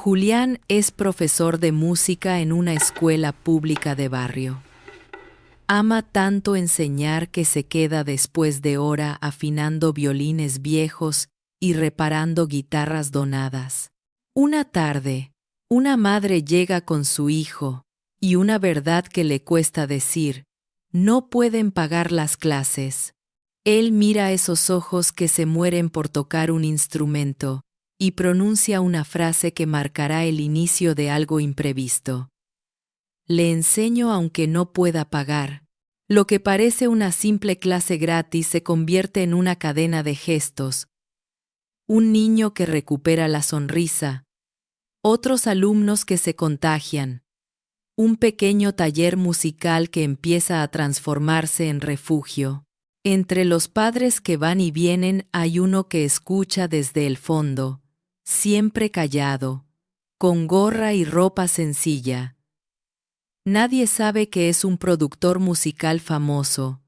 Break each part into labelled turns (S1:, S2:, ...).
S1: Julián es profesor de música en una escuela pública de barrio. Ama tanto enseñar que se queda después de hora afinando violines viejos y reparando guitarras donadas. Una tarde, una madre llega con su hijo, y una verdad que le cuesta decir: no pueden pagar las clases. Él mira esos ojos que se mueren por tocar un instrumento, y pronuncia una frase que marcará el inicio de algo imprevisto. Le enseño aunque no pueda pagar. Lo que parece una simple clase gratis se convierte en una cadena de gestos. Un niño que recupera la sonrisa. Otros alumnos que se contagian. Un pequeño taller musical que empieza a transformarse en refugio. Entre los padres que van y vienen hay uno que escucha desde el fondo, siempre callado, con gorra y ropa sencilla. Nadie sabe que es un productor musical famoso,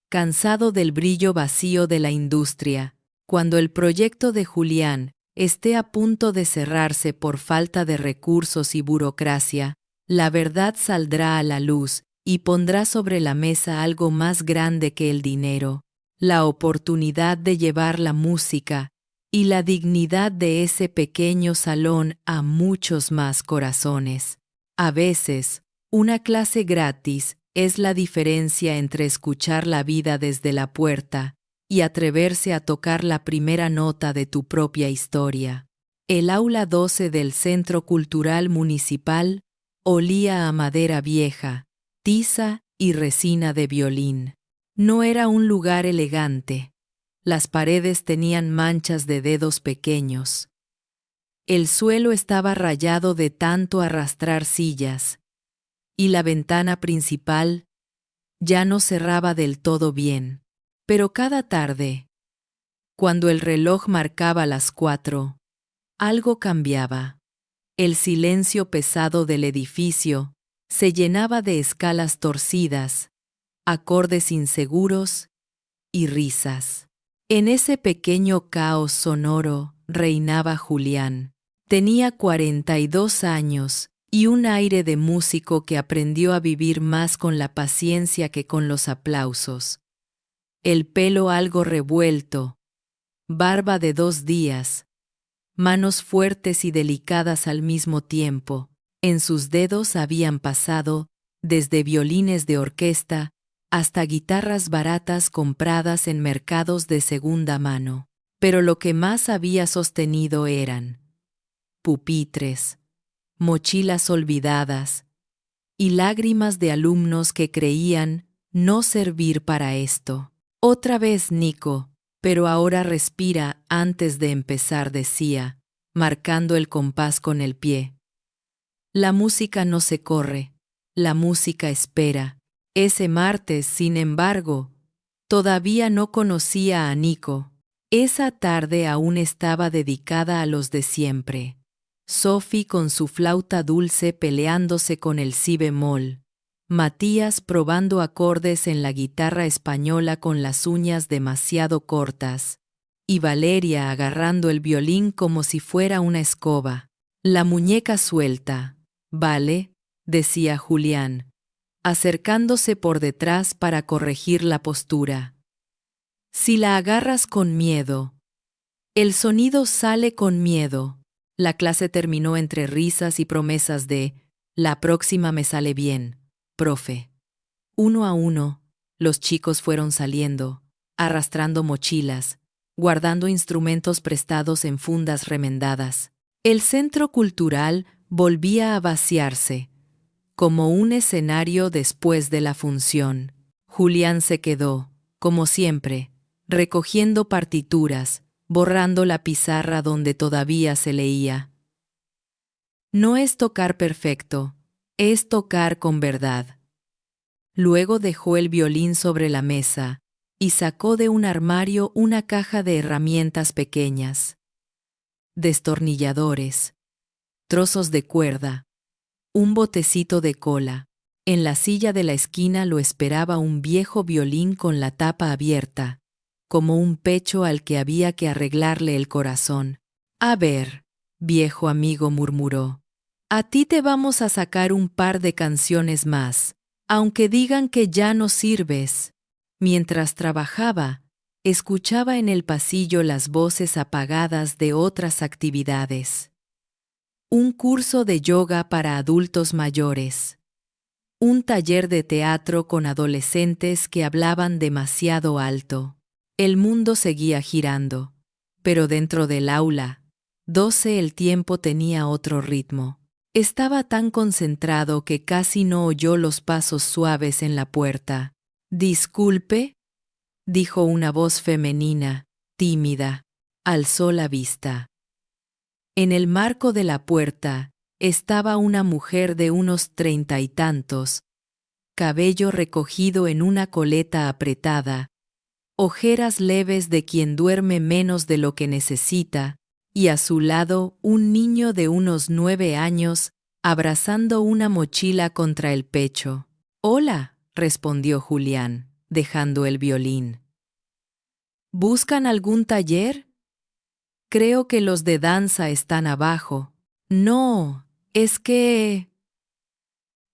S1: cansado del brillo vacío de la industria. Cuando el proyecto de Julián esté a punto de cerrarse por falta de recursos y burocracia, la verdad saldrá a la luz y pondrá sobre la mesa algo más grande que el dinero, la oportunidad de llevar la música y la dignidad de ese pequeño salón a muchos más corazones. A veces, una clase gratis es la diferencia entre escuchar la vida desde la puerta y atreverse a tocar la primera nota de tu propia historia. El aula 12 del Centro Cultural Municipal olía a madera vieja, tiza y resina de violín. No era un lugar elegante. Las paredes tenían manchas de dedos pequeños. El suelo estaba rayado de tanto arrastrar sillas, y la ventana principal ya no cerraba del todo bien. Pero cada tarde, cuando el reloj marcaba las 4, algo cambiaba. El silencio pesado del edificio se llenaba de escalas torcidas, acordes inseguros y risas. En ese pequeño caos sonoro reinaba Julián. Tenía 42 años y un aire de músico que aprendió a vivir más con la paciencia que con los aplausos. El pelo algo revuelto, barba de 2 días, manos fuertes y delicadas al mismo tiempo. En sus dedos habían pasado, desde violines de orquesta hasta guitarras baratas compradas en mercados de segunda mano. Pero lo que más había sostenido eran pupitres, mochilas olvidadas y lágrimas de alumnos que creían no servir para esto. Otra vez, Nico, pero ahora respira antes de empezar, decía, marcando el compás con el pie. La música no se corre, la música espera. Ese martes, sin embargo, todavía no conocía a Nico. Esa tarde aún estaba dedicada a los de siempre. Sophie con su flauta dulce peleándose con el si bemol. Matías probando acordes en la guitarra española con las uñas demasiado cortas. Y Valeria agarrando el violín como si fuera una escoba. La muñeca suelta. «Vale», decía Julián, acercándose por detrás para corregir la postura. «Si la agarras con miedo». El sonido sale con miedo. La clase terminó entre risas y promesas de «la próxima me sale bien, profe». Uno a uno, los chicos fueron saliendo, arrastrando mochilas, guardando instrumentos prestados en fundas remendadas. El centro cultural volvía a vaciarse, como un escenario después de la función. Julián se quedó, como siempre, recogiendo partituras, borrando la pizarra donde todavía se leía. No es tocar perfecto, es tocar con verdad. Luego dejó el violín sobre la mesa y sacó de un armario una caja de herramientas pequeñas. Destornilladores, trozos de cuerda, un botecito de cola. En la silla de la esquina lo esperaba un viejo violín con la tapa abierta, como un pecho al que había que arreglarle el corazón. «A ver», viejo amigo murmuró. A ti te vamos a sacar un par de canciones más, aunque digan que ya no sirves. Mientras trabajaba, escuchaba en el pasillo las voces apagadas de otras actividades. Un curso de yoga para adultos mayores. Un taller de teatro con adolescentes que hablaban demasiado alto. El mundo seguía girando, pero dentro del aula, 12 el tiempo tenía otro ritmo. Estaba tan concentrado que casi no oyó los pasos suaves en la puerta. «Disculpe», dijo una voz femenina, tímida. Alzó la vista. En el marco de la puerta estaba una mujer de unos 30 y tantos, cabello recogido en una coleta apretada, ojeras leves de quien duerme menos de lo que necesita, y a su lado un niño de unos 9 años abrazando una mochila contra el pecho. «Hola», respondió Julián, dejando el violín. «¿Buscan algún taller? Creo que los de danza están abajo». «No, es que...».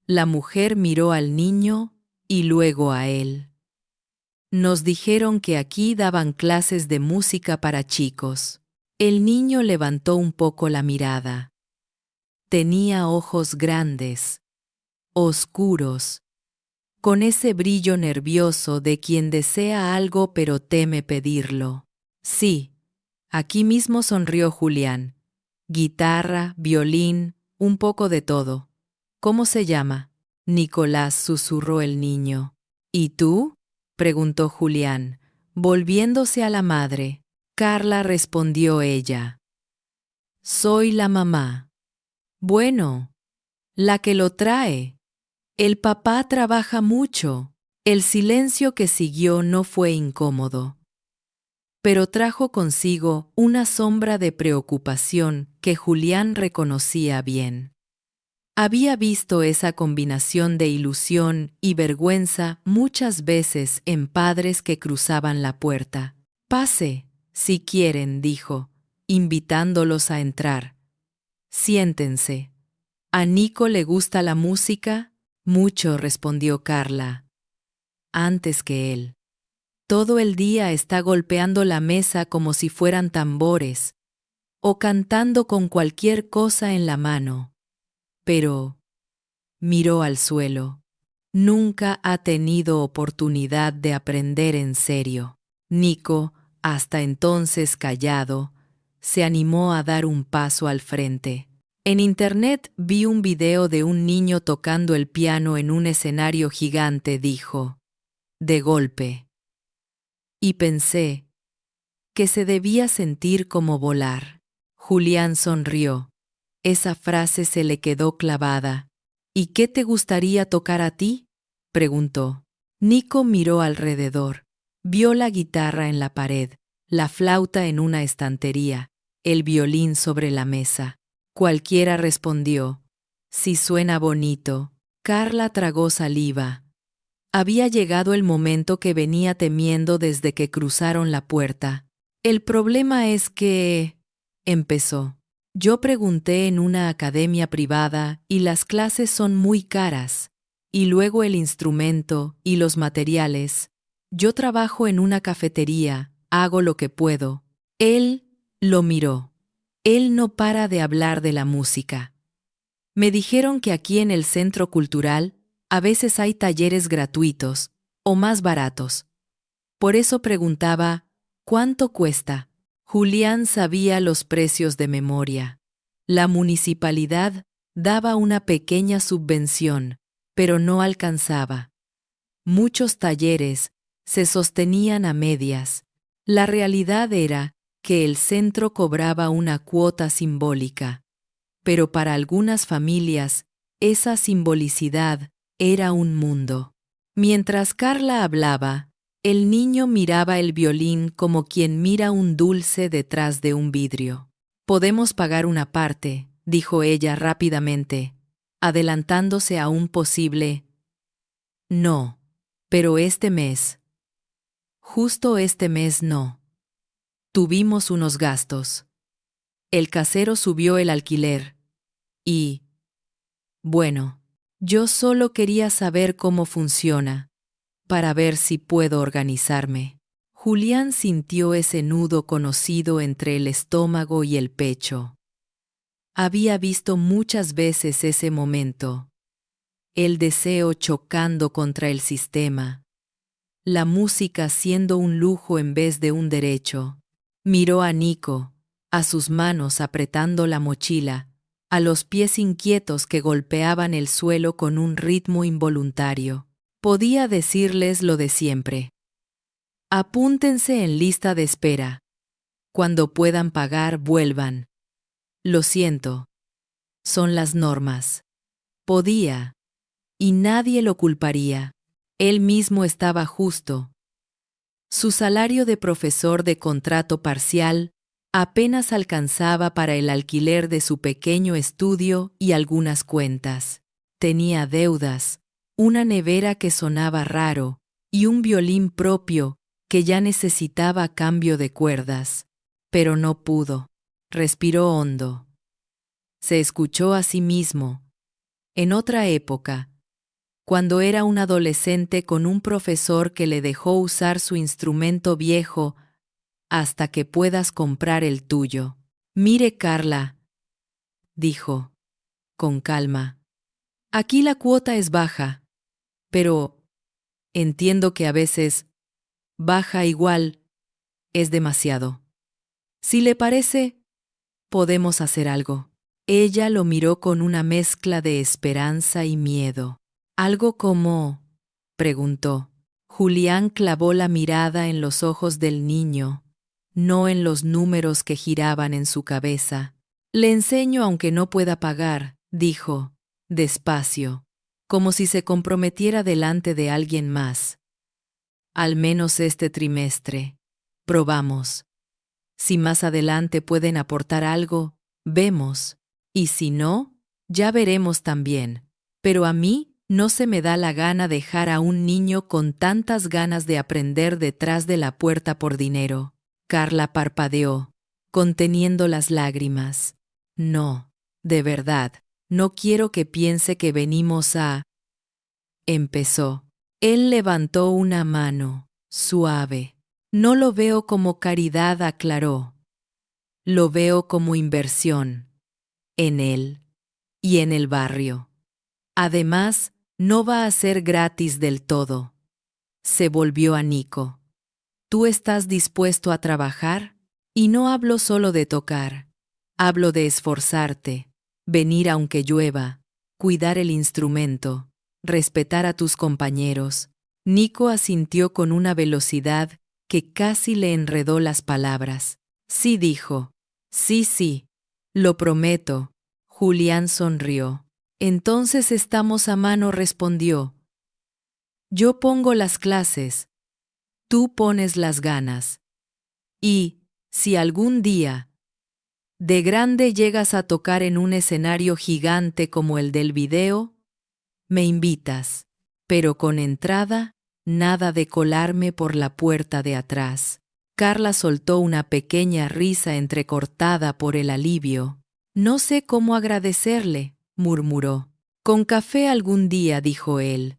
S1: La mujer miró al niño y luego a él. «Nos dijeron que aquí daban clases de música para chicos». El niño levantó un poco la mirada. Tenía ojos grandes, oscuros, con ese brillo nervioso de quien desea algo pero teme pedirlo. «Sí», aquí mismo sonrió Julián. «Guitarra, violín, un poco de todo». «¿Cómo se llama?». «Nicolás», susurró el niño. «¿Y tú?», preguntó Julián, volviéndose a la madre. «Carla», respondió ella. «Soy la mamá». «Bueno, la que lo trae. El papá trabaja mucho». El silencio que siguió no fue incómodo, pero trajo consigo una sombra de preocupación que Julián reconocía bien. Había visto esa combinación de ilusión y vergüenza muchas veces en padres que cruzaban la puerta. «Pase, si quieren», dijo, invitándolos a entrar. «Siéntense». «¿A Nico le gusta la música?». «Mucho», respondió Carla. «Antes que él. Todo el día está golpeando la mesa como si fueran tambores, o cantando con cualquier cosa en la mano. Pero...». Miró al suelo. «Nunca ha tenido oportunidad de aprender en serio». Nico, hasta entonces callado, se animó a dar un paso al frente. «En internet vi un video de un niño tocando el piano en un escenario gigante», dijo, de golpe. «Y pensé que se debía sentir como volar». Julián sonrió. Esa frase se le quedó clavada. «¿Y qué te gustaría tocar a ti?», preguntó. Nico miró alrededor. Vio la guitarra en la pared, la flauta en una estantería, el violín sobre la mesa. Cualquiera respondió. «Si suena bonito». Carla tragó saliva. Había llegado el momento que venía temiendo desde que cruzaron la puerta. «El problema es que...», empezó. «Yo pregunté en una academia privada y las clases son muy caras. Y luego el instrumento y los materiales. Yo trabajo en una cafetería, hago lo que puedo». Él lo miró. Él no para de hablar de la música. «Me dijeron que aquí en el Centro Cultural a veces hay talleres gratuitos o más baratos. Por eso preguntaba, ¿cuánto cuesta?». Julián sabía los precios de memoria. La municipalidad daba una pequeña subvención, pero no alcanzaba. Muchos talleres se sostenían a medias. La realidad era que el centro cobraba una cuota simbólica, pero para algunas familias esa simbolicidad era un mundo. Mientras Carla hablaba, el niño miraba el violín como quien mira un dulce detrás de un vidrio. «Podemos pagar una parte», dijo ella rápidamente, adelantándose a un posible «no, pero este mes». «Justo este mes no. Tuvimos unos gastos». El casero subió el alquiler. Y, bueno, yo solo quería saber cómo funciona, para ver si puedo organizarme. Julián sintió ese nudo conocido entre el estómago y el pecho. Había visto muchas veces ese momento. El deseo chocando contra el sistema. La música siendo un lujo en vez de un derecho. Miró a Nico, a sus manos apretando la mochila, a los pies inquietos que golpeaban el suelo con un ritmo involuntario. Podía decirles lo de siempre. Apúntense en lista de espera. Cuando puedan pagar, vuelvan. Lo siento. Son las normas. Podía. Y nadie lo culparía. Él mismo estaba justo. Su salario de profesor de contrato parcial apenas alcanzaba para el alquiler de su pequeño estudio y algunas cuentas. Tenía deudas, una nevera que sonaba raro y un violín propio que ya necesitaba cambio de cuerdas. Pero no pudo. Respiró hondo. Se escuchó a sí mismo. En otra época, cuando era un adolescente con un profesor que le dejó usar su instrumento viejo hasta que puedas comprar el tuyo. Mire, Carla, dijo, con calma. Aquí la cuota es baja, pero entiendo que a veces baja igual es demasiado. Si le parece, podemos hacer algo. Ella lo miró con una mezcla de esperanza y miedo. ¿Algo como? Preguntó. Julián clavó la mirada en los ojos del niño, no en los números que giraban en su cabeza. Le enseño aunque no pueda pagar, dijo, despacio, como si se comprometiera delante de alguien más. Al menos este trimestre. Probamos. Si más adelante pueden aportar algo, vemos. Y si no, ya veremos también. Pero a mí no se me da la gana dejar a un niño con tantas ganas de aprender detrás de la puerta por dinero. Carla parpadeó, conteniendo las lágrimas. No, de verdad, no quiero que piense que venimos a... Empezó. Él levantó una mano, suave. No lo veo como caridad, aclaró. Lo veo como inversión. En él y en el barrio. Además, no va a ser gratis del todo. Se volvió a Nico. ¿Tú estás dispuesto a trabajar? Y no hablo solo de tocar. Hablo de esforzarte, venir aunque llueva, cuidar el instrumento, respetar a tus compañeros. Nico asintió con una velocidad que casi le enredó las palabras. Sí, dijo. Sí, lo prometo. Julián sonrió. Entonces estamos a mano, respondió. Yo pongo las clases. Tú pones las ganas. Y, si algún día, de grande llegas a tocar en un escenario gigante como el del video, me invitas, pero con entrada, nada de colarme por la puerta de atrás. Carla soltó una pequeña risa entrecortada por el alivio. No sé cómo agradecerle, murmuró. Con café algún día, dijo él.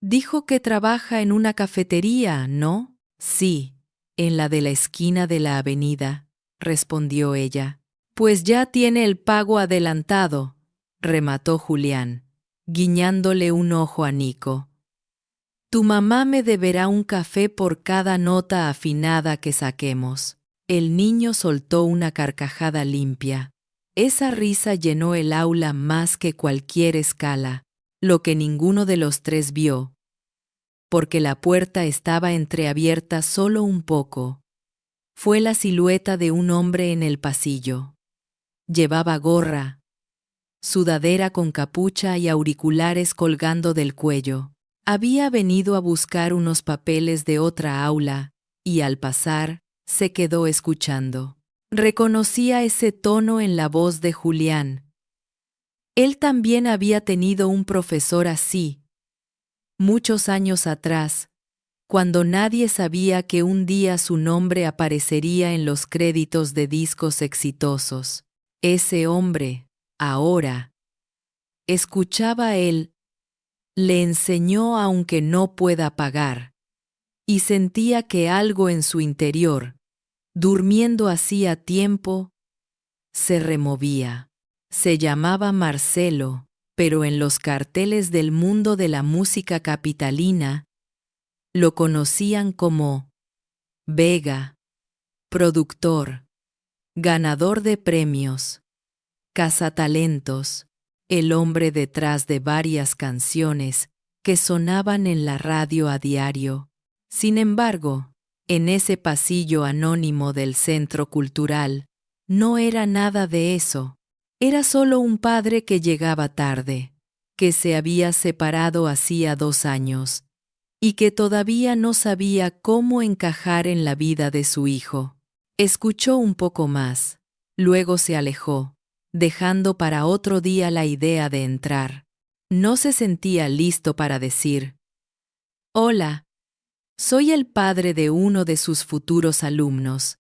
S1: Dijo que trabaja en una cafetería, ¿no? Sí, en la de la esquina de la avenida, respondió ella. Pues ya tiene el pago adelantado, remató Julián, guiñándole un ojo a Nico. Tu mamá me deberá un café por cada nota afinada que saquemos. El niño soltó una carcajada limpia. Esa risa llenó el aula más que cualquier escala, lo que ninguno de los tres vio, porque la puerta estaba entreabierta solo un poco. Fue la silueta de un hombre en el pasillo. Llevaba gorra, sudadera con capucha y auriculares colgando del cuello. Había venido a buscar unos papeles de otra aula, y al pasar, se quedó escuchando. Reconocía ese tono en la voz de Julián. Él también había tenido un profesor así, muchos años atrás, cuando nadie sabía que un día su nombre aparecería en los créditos de discos exitosos. Ese hombre, ahora, escuchaba él, le enseñó aunque no pueda pagar, y sentía que algo en su interior, durmiendo hacía tiempo, se removía. Se llamaba Marcelo, pero en los carteles del mundo de la música capitalina, lo conocían como Vega, productor, ganador de premios, cazatalentos, el hombre detrás de varias canciones que sonaban en la radio a diario. Sin embargo, en ese pasillo anónimo del centro cultural, no era nada de eso. Era solo un padre que llegaba tarde, que se había separado hacía 2 años, y que todavía no sabía cómo encajar en la vida de su hijo. Escuchó un poco más, luego se alejó, dejando para otro día la idea de entrar. No se sentía listo para decir: «Hola, soy el padre de uno de sus futuros alumnos.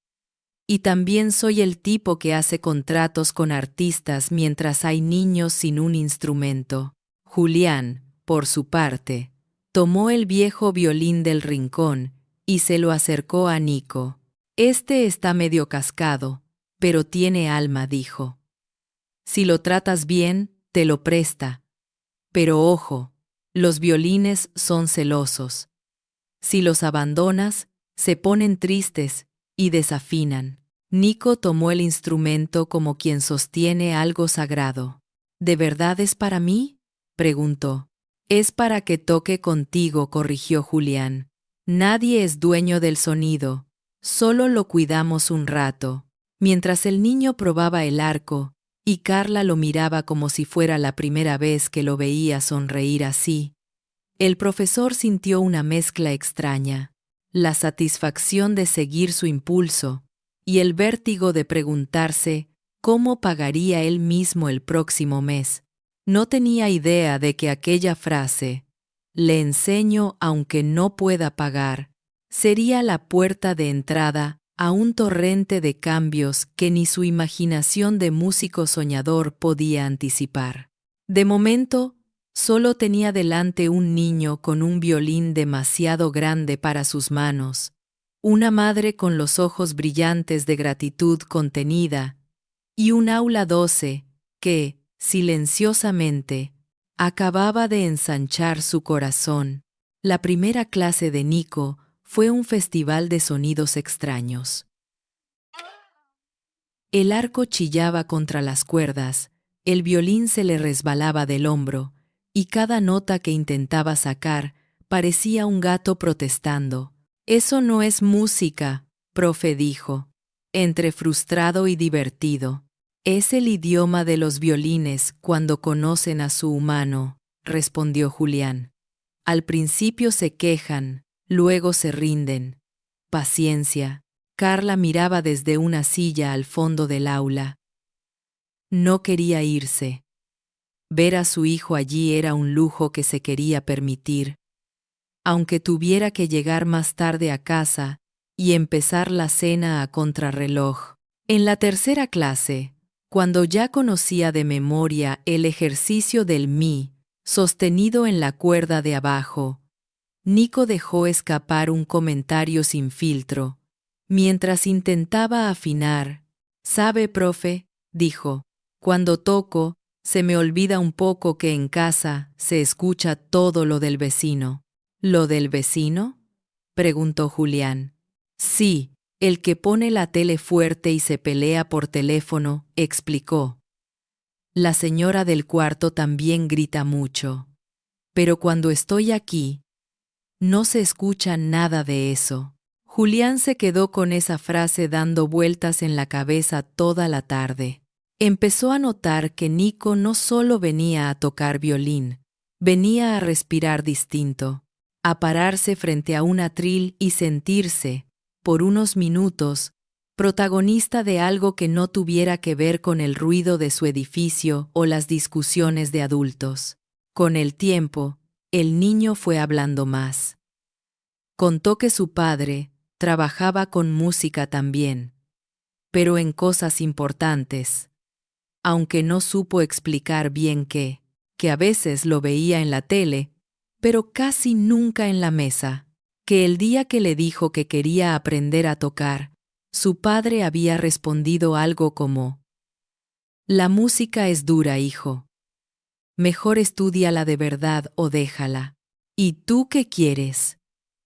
S1: Y también soy el tipo que hace contratos con artistas mientras hay niños sin un instrumento». Julián, por su parte, tomó el viejo violín del rincón y se lo acercó a Nico. «Este está medio cascado, pero tiene alma», dijo. «Si lo tratas bien, te lo presta. Pero ojo, los violines son celosos. Si los abandonas, se ponen tristes y desafinan». Nico tomó el instrumento como quien sostiene algo sagrado. «¿De verdad es para mí?», preguntó. «Es para que toque contigo», corrigió Julián. «Nadie es dueño del sonido, solo lo cuidamos un rato». Mientras el niño probaba el arco, y Carla lo miraba como si fuera la primera vez que lo veía sonreír así, el profesor sintió una mezcla extraña, la satisfacción de seguir su impulso y el vértigo de preguntarse cómo pagaría él mismo el próximo mes. No tenía idea de que aquella frase, «le enseño aunque no pueda pagar», sería la puerta de entrada a un torrente de cambios que ni su imaginación de músico soñador podía anticipar. De momento, solo tenía delante un niño con un violín demasiado grande para sus manos, una madre con los ojos brillantes de gratitud contenida, y un aula 12 que, silenciosamente, acababa de ensanchar su corazón. La primera clase de Nico fue un festival de sonidos extraños. El arco chillaba contra las cuerdas, el violín se le resbalaba del hombro, y cada nota que intentaba sacar parecía un gato protestando. «Eso no es música», profe, dijo, entre frustrado y divertido. «Es el idioma de los violines cuando conocen a su humano», respondió Julián. «Al principio se quejan, luego se rinden. Paciencia». Carla miraba desde una silla al fondo del aula. No quería irse. Ver a su hijo allí era un lujo que se quería permitir, aunque tuviera que llegar más tarde a casa y empezar la cena a contrarreloj. En la tercera clase, cuando ya conocía de memoria el ejercicio del mi, sostenido en la cuerda de abajo, Nico dejó escapar un comentario sin filtro, mientras intentaba afinar. «¿Sabe, profe?», dijo, «cuando toco, se me olvida un poco que en casa se escucha todo lo del vecino». «¿Lo del vecino?», preguntó Julián. «Sí, el que pone la tele fuerte y se pelea por teléfono», explicó. «La señora del cuarto también grita mucho. Pero cuando estoy aquí, no se escucha nada de eso». Julián se quedó con esa frase dando vueltas en la cabeza toda la tarde. Empezó a notar que Nico no solo venía a tocar violín, venía a respirar distinto, a pararse frente a un atril y sentirse, por unos minutos, protagonista de algo que no tuviera que ver con el ruido de su edificio o las discusiones de adultos. Con el tiempo, el niño fue hablando más. Contó que su padre trabajaba con música también, pero en cosas importantes, aunque no supo explicar bien qué, que a veces lo veía en la tele, pero casi nunca en la mesa, que el día que le dijo que quería aprender a tocar, su padre había respondido algo como: «La música es dura, hijo. Mejor estúdiala de verdad o déjala». «¿Y tú qué quieres?»,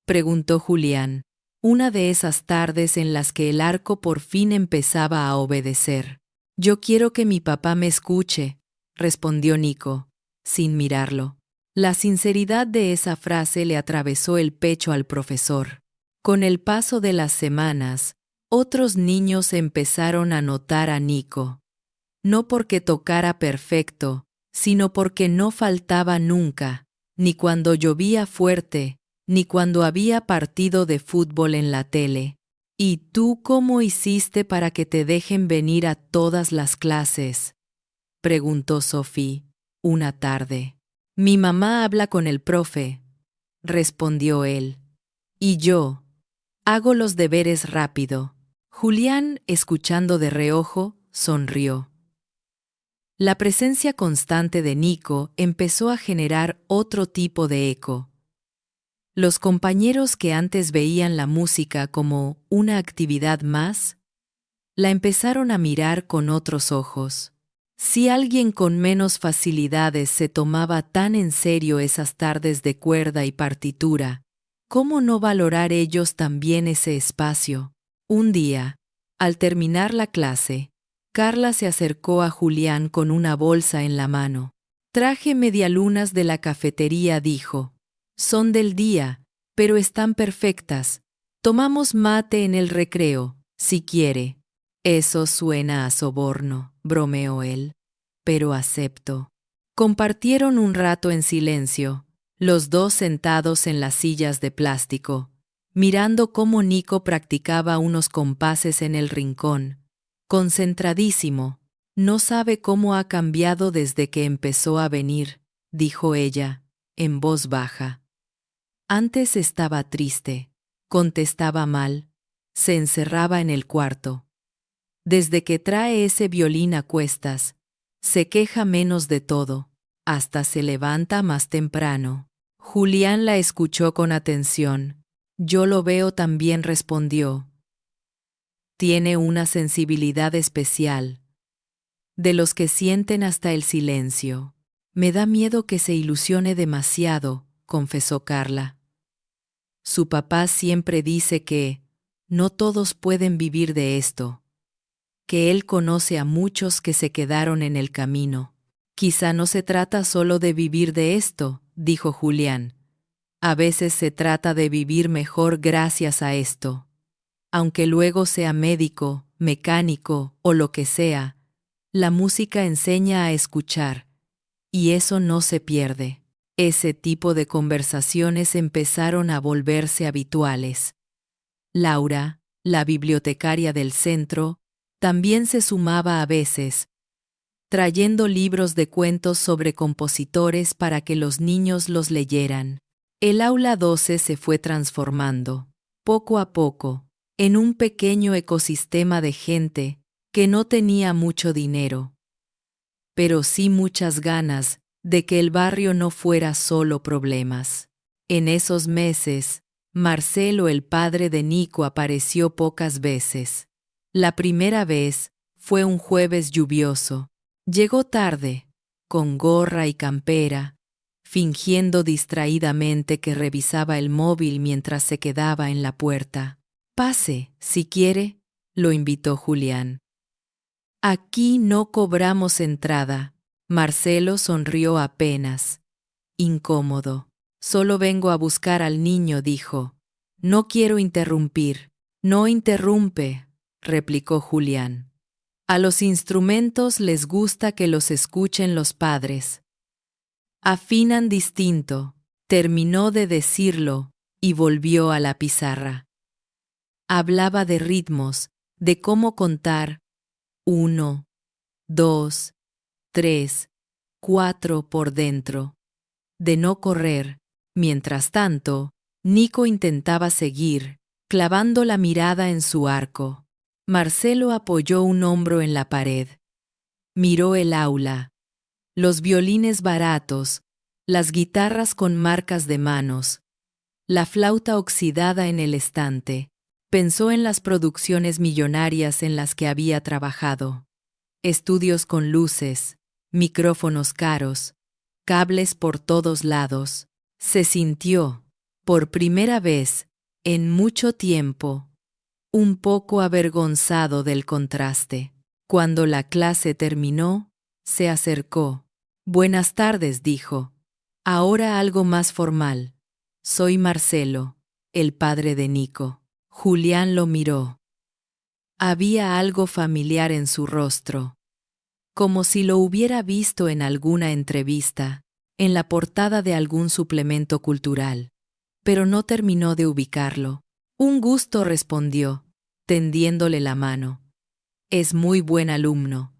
S1: preguntó Julián, una de esas tardes en las que el arco por fin empezaba a obedecer. «Yo quiero que mi papá me escuche», respondió Nico, sin mirarlo. La sinceridad de esa frase le atravesó el pecho al profesor. Con el paso de las semanas, otros niños empezaron a notar a Nico. No porque tocara perfecto, sino porque no faltaba nunca, ni cuando llovía fuerte, ni cuando había partido de fútbol en la tele. «¿Y tú cómo hiciste para que te dejen venir a todas las clases?», preguntó Sophie, una tarde. «Mi mamá habla con el profe», respondió él. «Y yo hago los deberes rápido». Julián, escuchando de reojo, sonrió. La presencia constante de Nico empezó a generar otro tipo de eco. Los compañeros que antes veían la música como una actividad más, la empezaron a mirar con otros ojos. Si alguien con menos facilidades se tomaba tan en serio esas tardes de cuerda y partitura, ¿cómo no valorar ellos también ese espacio? Un día, al terminar la clase, Carla se acercó a Julián con una bolsa en la mano. «Traje medialunas de la cafetería», dijo. «Son del día, pero están perfectas. Tomamos mate en el recreo, si quiere». «Eso suena a soborno», bromeó él, «pero acepto». Compartieron un rato en silencio, los dos sentados en las sillas de plástico, mirando cómo Nico practicaba unos compases en el rincón. Concentradísimo. «No sabe cómo ha cambiado desde que empezó a venir», dijo ella, en voz baja. Antes estaba triste, contestaba mal, se encerraba en el cuarto. Desde que trae ese violín a cuestas, se queja menos de todo, hasta se levanta más temprano. Julián la escuchó con atención. «Yo lo veo también», respondió. «Tiene una sensibilidad especial, de los que sienten hasta el silencio». «Me da miedo que se ilusione demasiado», confesó Carla. «Su papá siempre dice que no todos pueden vivir de esto, que él conoce a muchos que se quedaron en el camino». «Quizá no se trata solo de vivir de esto», dijo Julián. «A veces se trata de vivir mejor gracias a esto. Aunque luego sea médico, mecánico o lo que sea, la música enseña a escuchar, y eso no se pierde». Ese tipo de conversaciones empezaron a volverse habituales. Laura, la bibliotecaria del centro, también se sumaba a veces, trayendo libros de cuentos sobre compositores para que los niños los leyeran. El aula 12 se fue transformando, poco a poco, en un pequeño ecosistema de gente que no tenía mucho dinero, pero sí muchas ganas de que el barrio no fuera solo problemas. En esos meses, Marcelo, el padre de Nico, apareció pocas veces. La primera vez fue un jueves lluvioso. Llegó tarde, con gorra y campera, fingiendo distraídamente que revisaba el móvil mientras se quedaba en la puerta. «Pase, si quiere», lo invitó Julián. «Aquí no cobramos entrada». Marcelo sonrió apenas, incómodo. «Solo vengo a buscar al niño», dijo. «No quiero interrumpir». «No interrumpe», replicó Julián. «A los instrumentos les gusta que los escuchen los padres. Afinan distinto», terminó de decirlo y volvió a la pizarra. Hablaba de ritmos, de cómo contar 1, 2, 3, 4 por dentro, de no correr. Mientras tanto, Nico intentaba seguir, clavando la mirada en su arco. Marcelo apoyó un hombro en la pared. Miró el aula. Los violines baratos, las guitarras con marcas de manos, la flauta oxidada en el estante. Pensó en las producciones millonarias en las que había trabajado. Estudios con luces, micrófonos caros, cables por todos lados. Se sintió, por primera vez, en mucho tiempo, un poco avergonzado del contraste. Cuando la clase terminó, se acercó. Buenas tardes, dijo. Ahora algo más formal. Soy Marcelo, el padre de Nico. Julián lo miró. Había algo familiar en su rostro, como si lo hubiera visto en alguna entrevista, en la portada de algún suplemento cultural, pero no terminó de ubicarlo. Un gusto, respondió, tendiéndole la mano. Es muy buen alumno.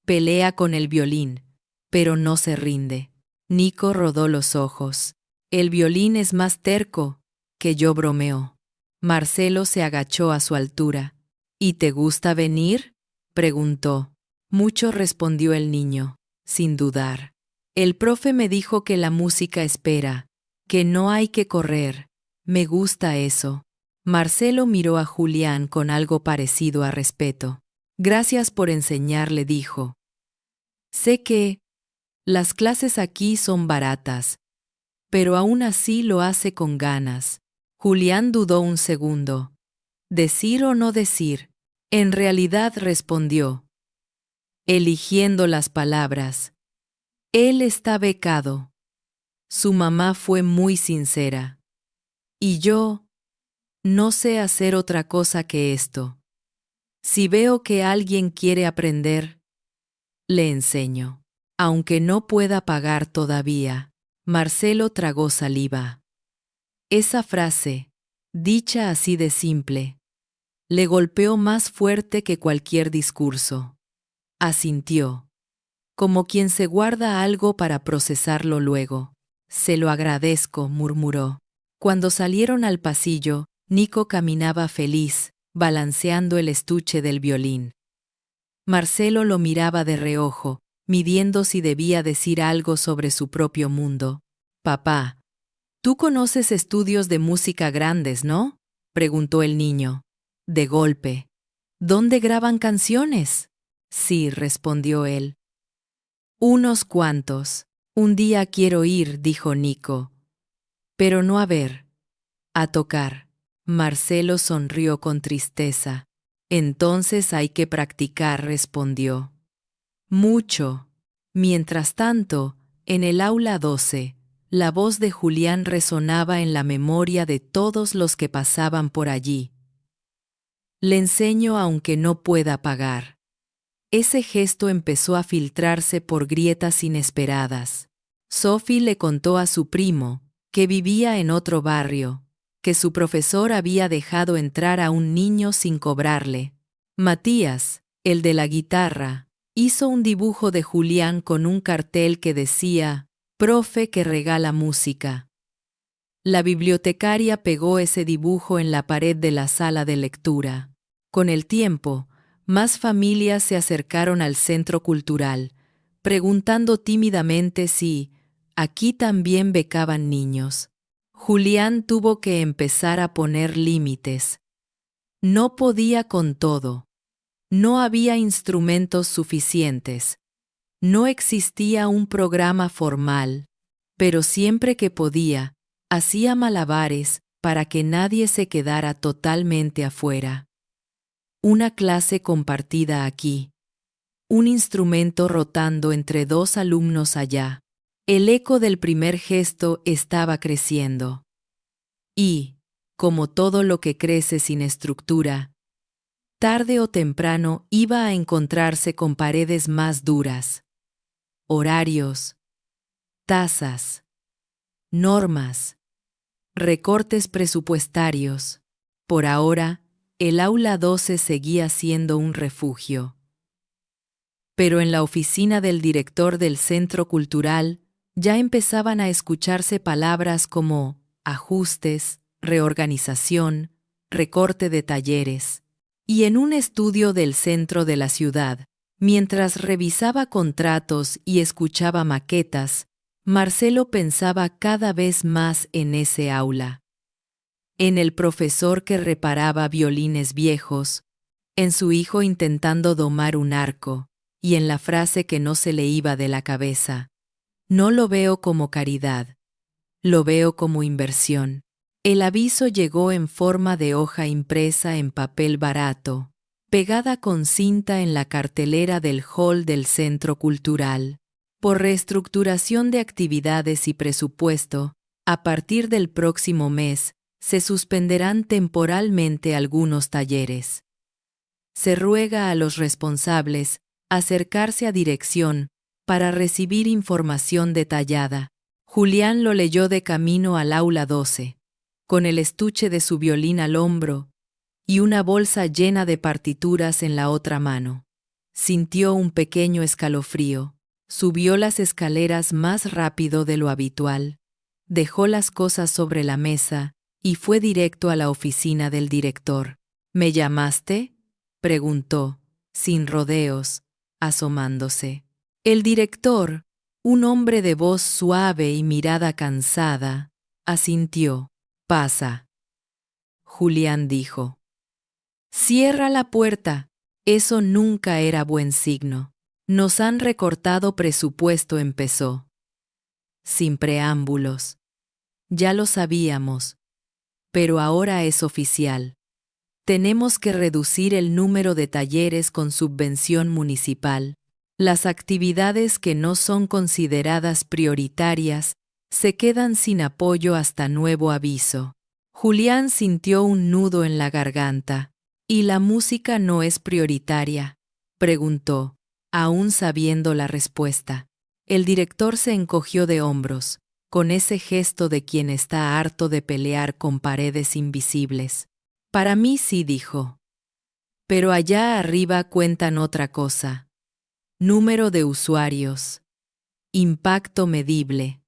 S1: Pelea con el violín, pero no se rinde. Nico rodó los ojos. El violín es más terco, que yo, bromeó. Marcelo se agachó a su altura. ¿Y te gusta venir?, preguntó. Mucho, respondió el niño, sin dudar. El profe me dijo que la música espera, que no hay que correr. Me gusta eso. Marcelo miró a Julián con algo parecido a respeto. Gracias por enseñar, le dijo. Sé que las clases aquí son baratas, pero aún así lo hace con ganas. Julián dudó un segundo. ¿Decir o no decir? En realidad, respondió, eligiendo las palabras. Él está becado. Su mamá fue muy sincera. Y yo no sé hacer otra cosa que esto. Si veo que alguien quiere aprender, le enseño. Aunque no pueda pagar todavía. Marcelo tragó saliva. Esa frase, dicha así de simple, le golpeó más fuerte que cualquier discurso. Asintió, como quien se guarda algo para procesarlo luego. Se lo agradezco, murmuró. Cuando salieron al pasillo, Nico caminaba feliz, balanceando el estuche del violín. Marcelo lo miraba de reojo, midiendo si debía decir algo sobre su propio mundo. Papá, tú conoces estudios de música grandes, ¿no?, preguntó el niño. De golpe. ¿Dónde graban canciones? Sí, respondió él. Unos cuantos. Un día quiero ir, dijo Nico. Pero no a ver, a tocar. Marcelo sonrió con tristeza. Entonces hay que practicar, respondió. Mucho. Mientras tanto, en el aula 12, la voz de Julián resonaba en la memoria de todos los que pasaban por allí. Le enseño aunque no pueda pagar. Ese gesto empezó a filtrarse por grietas inesperadas. Sophie le contó a su primo, que vivía en otro barrio, que su profesor había dejado entrar a un niño sin cobrarle. Matías, el de la guitarra, hizo un dibujo de Julián con un cartel que decía, «Profe que regala música». La bibliotecaria pegó ese dibujo en la pared de la sala de lectura. Con el tiempo, más familias se acercaron al centro cultural, preguntando tímidamente si aquí también becaban niños. Julián tuvo que empezar a poner límites. No podía con todo. No había instrumentos suficientes. No existía un programa formal, pero siempre que podía, hacía malabares para que nadie se quedara totalmente afuera. Una clase compartida aquí. Un instrumento rotando entre dos alumnos allá. El eco del primer gesto estaba creciendo. Y, como todo lo que crece sin estructura, tarde o temprano iba a encontrarse con paredes más duras. Horarios, tasas, normas, recortes presupuestarios. Por ahora, el aula 12 seguía siendo un refugio. Pero en la oficina del director del centro cultural ya empezaban a escucharse palabras como ajustes, reorganización, recorte de talleres. Y en un estudio del centro de la ciudad, mientras revisaba contratos y escuchaba maquetas, Marcelo pensaba cada vez más en ese aula. En el profesor que reparaba violines viejos, en su hijo intentando domar un arco, y en la frase que no se le iba de la cabeza. No lo veo como caridad, lo veo como inversión. El aviso llegó en forma de hoja impresa en papel barato, pegada con cinta en la cartelera del hall del Centro Cultural. Por reestructuración de actividades y presupuesto, a partir del próximo mes, se suspenderán temporalmente algunos talleres. Se ruega a los responsables acercarse a dirección para recibir información detallada. Julián lo leyó de camino al aula 12, con el estuche de su violín al hombro y una bolsa llena de partituras en la otra mano. Sintió un pequeño escalofrío, subió las escaleras más rápido de lo habitual, dejó las cosas sobre la mesa y fue directo a la oficina del director. ¿Me llamaste?, preguntó, sin rodeos, asomándose. El director, un hombre de voz suave y mirada cansada, asintió. Pasa. Julián dijo. Cierra la puerta. Eso nunca era buen signo. Nos han recortado presupuesto, empezó. Sin preámbulos. Ya lo sabíamos. Pero ahora es oficial. Tenemos que reducir el número de talleres con subvención municipal. Las actividades que no son consideradas prioritarias se quedan sin apoyo hasta nuevo aviso. Julián sintió un nudo en la garganta. ¿Y la música no es prioritaria?, preguntó, aún sabiendo la respuesta. El director se encogió de hombros, con ese gesto de quien está harto de pelear con paredes invisibles. Para mí sí, dijo. Pero allá arriba cuentan otra cosa. Número de usuarios. Impacto medible.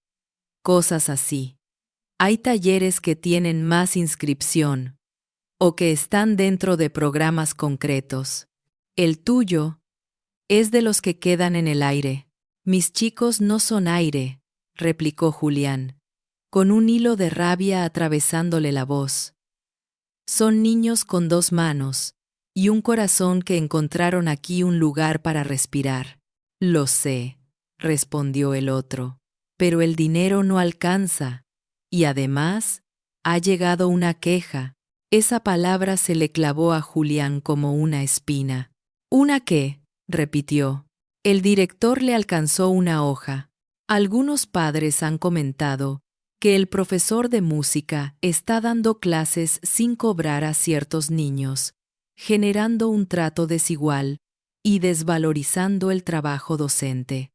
S1: Cosas así. Hay talleres que tienen más inscripción, o que están dentro de programas concretos. El tuyo es de los que quedan en el aire. Mis chicos no son aire, replicó Julián, con un hilo de rabia atravesándole la voz. Son niños con 2 manos y un corazón que encontraron aquí un lugar para respirar. Lo sé, respondió el otro, pero el dinero no alcanza. Y además, ha llegado una queja. Esa palabra se le clavó a Julián como una espina. ¿Una qué?, repitió. El director le alcanzó una hoja. Algunos padres han comentado que el profesor de música está dando clases sin cobrar a ciertos niños, generando un trato desigual y desvalorizando el trabajo docente.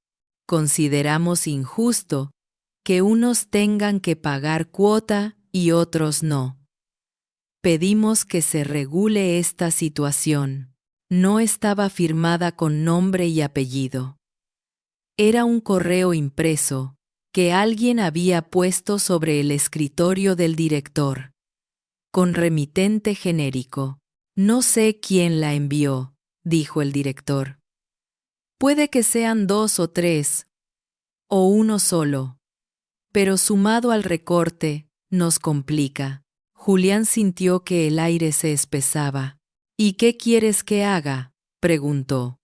S1: Consideramos injusto que unos tengan que pagar cuota y otros no. Pedimos que se regule esta situación. No estaba firmada con nombre y apellido. Era un correo impreso que alguien había puesto sobre el escritorio del director, con remitente genérico. No sé quién la envió, dijo el director. Puede que sean 2 o 3, o uno solo, pero sumado al recorte, nos complica. Julián sintió que el aire se espesaba. ¿Y qué quieres que haga?, preguntó.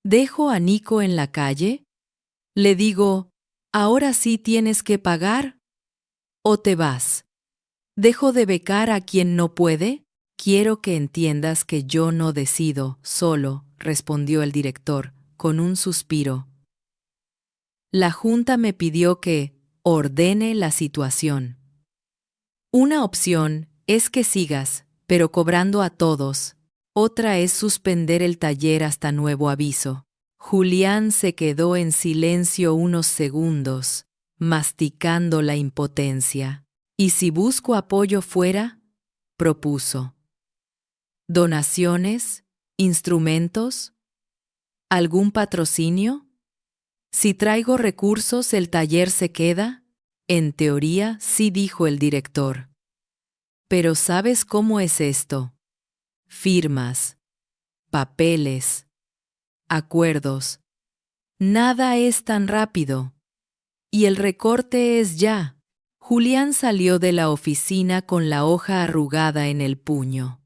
S1: ¿Dejo a Nico en la calle? Le digo, ¿ahora sí tienes que pagar? ¿O te vas? ¿Dejo de becar a quien no puede? Quiero que entiendas que yo no decido solo, respondió el director, con un suspiro. La Junta me pidió que ordene la situación. Una opción es que sigas, pero cobrando a todos. Otra es suspender el taller hasta nuevo aviso. Julián se quedó en silencio unos segundos, masticando la impotencia. ¿Y si busco apoyo fuera?, propuso. ¿Donaciones? ¿Instrumentos? ¿Algún patrocinio? Si traigo recursos, ¿el taller se queda? En teoría, sí, dijo el director. Pero ¿sabes cómo es esto? Firmas, papeles, acuerdos. Nada es tan rápido. Y el recorte es ya. Julián salió de la oficina con la hoja arrugada en el puño.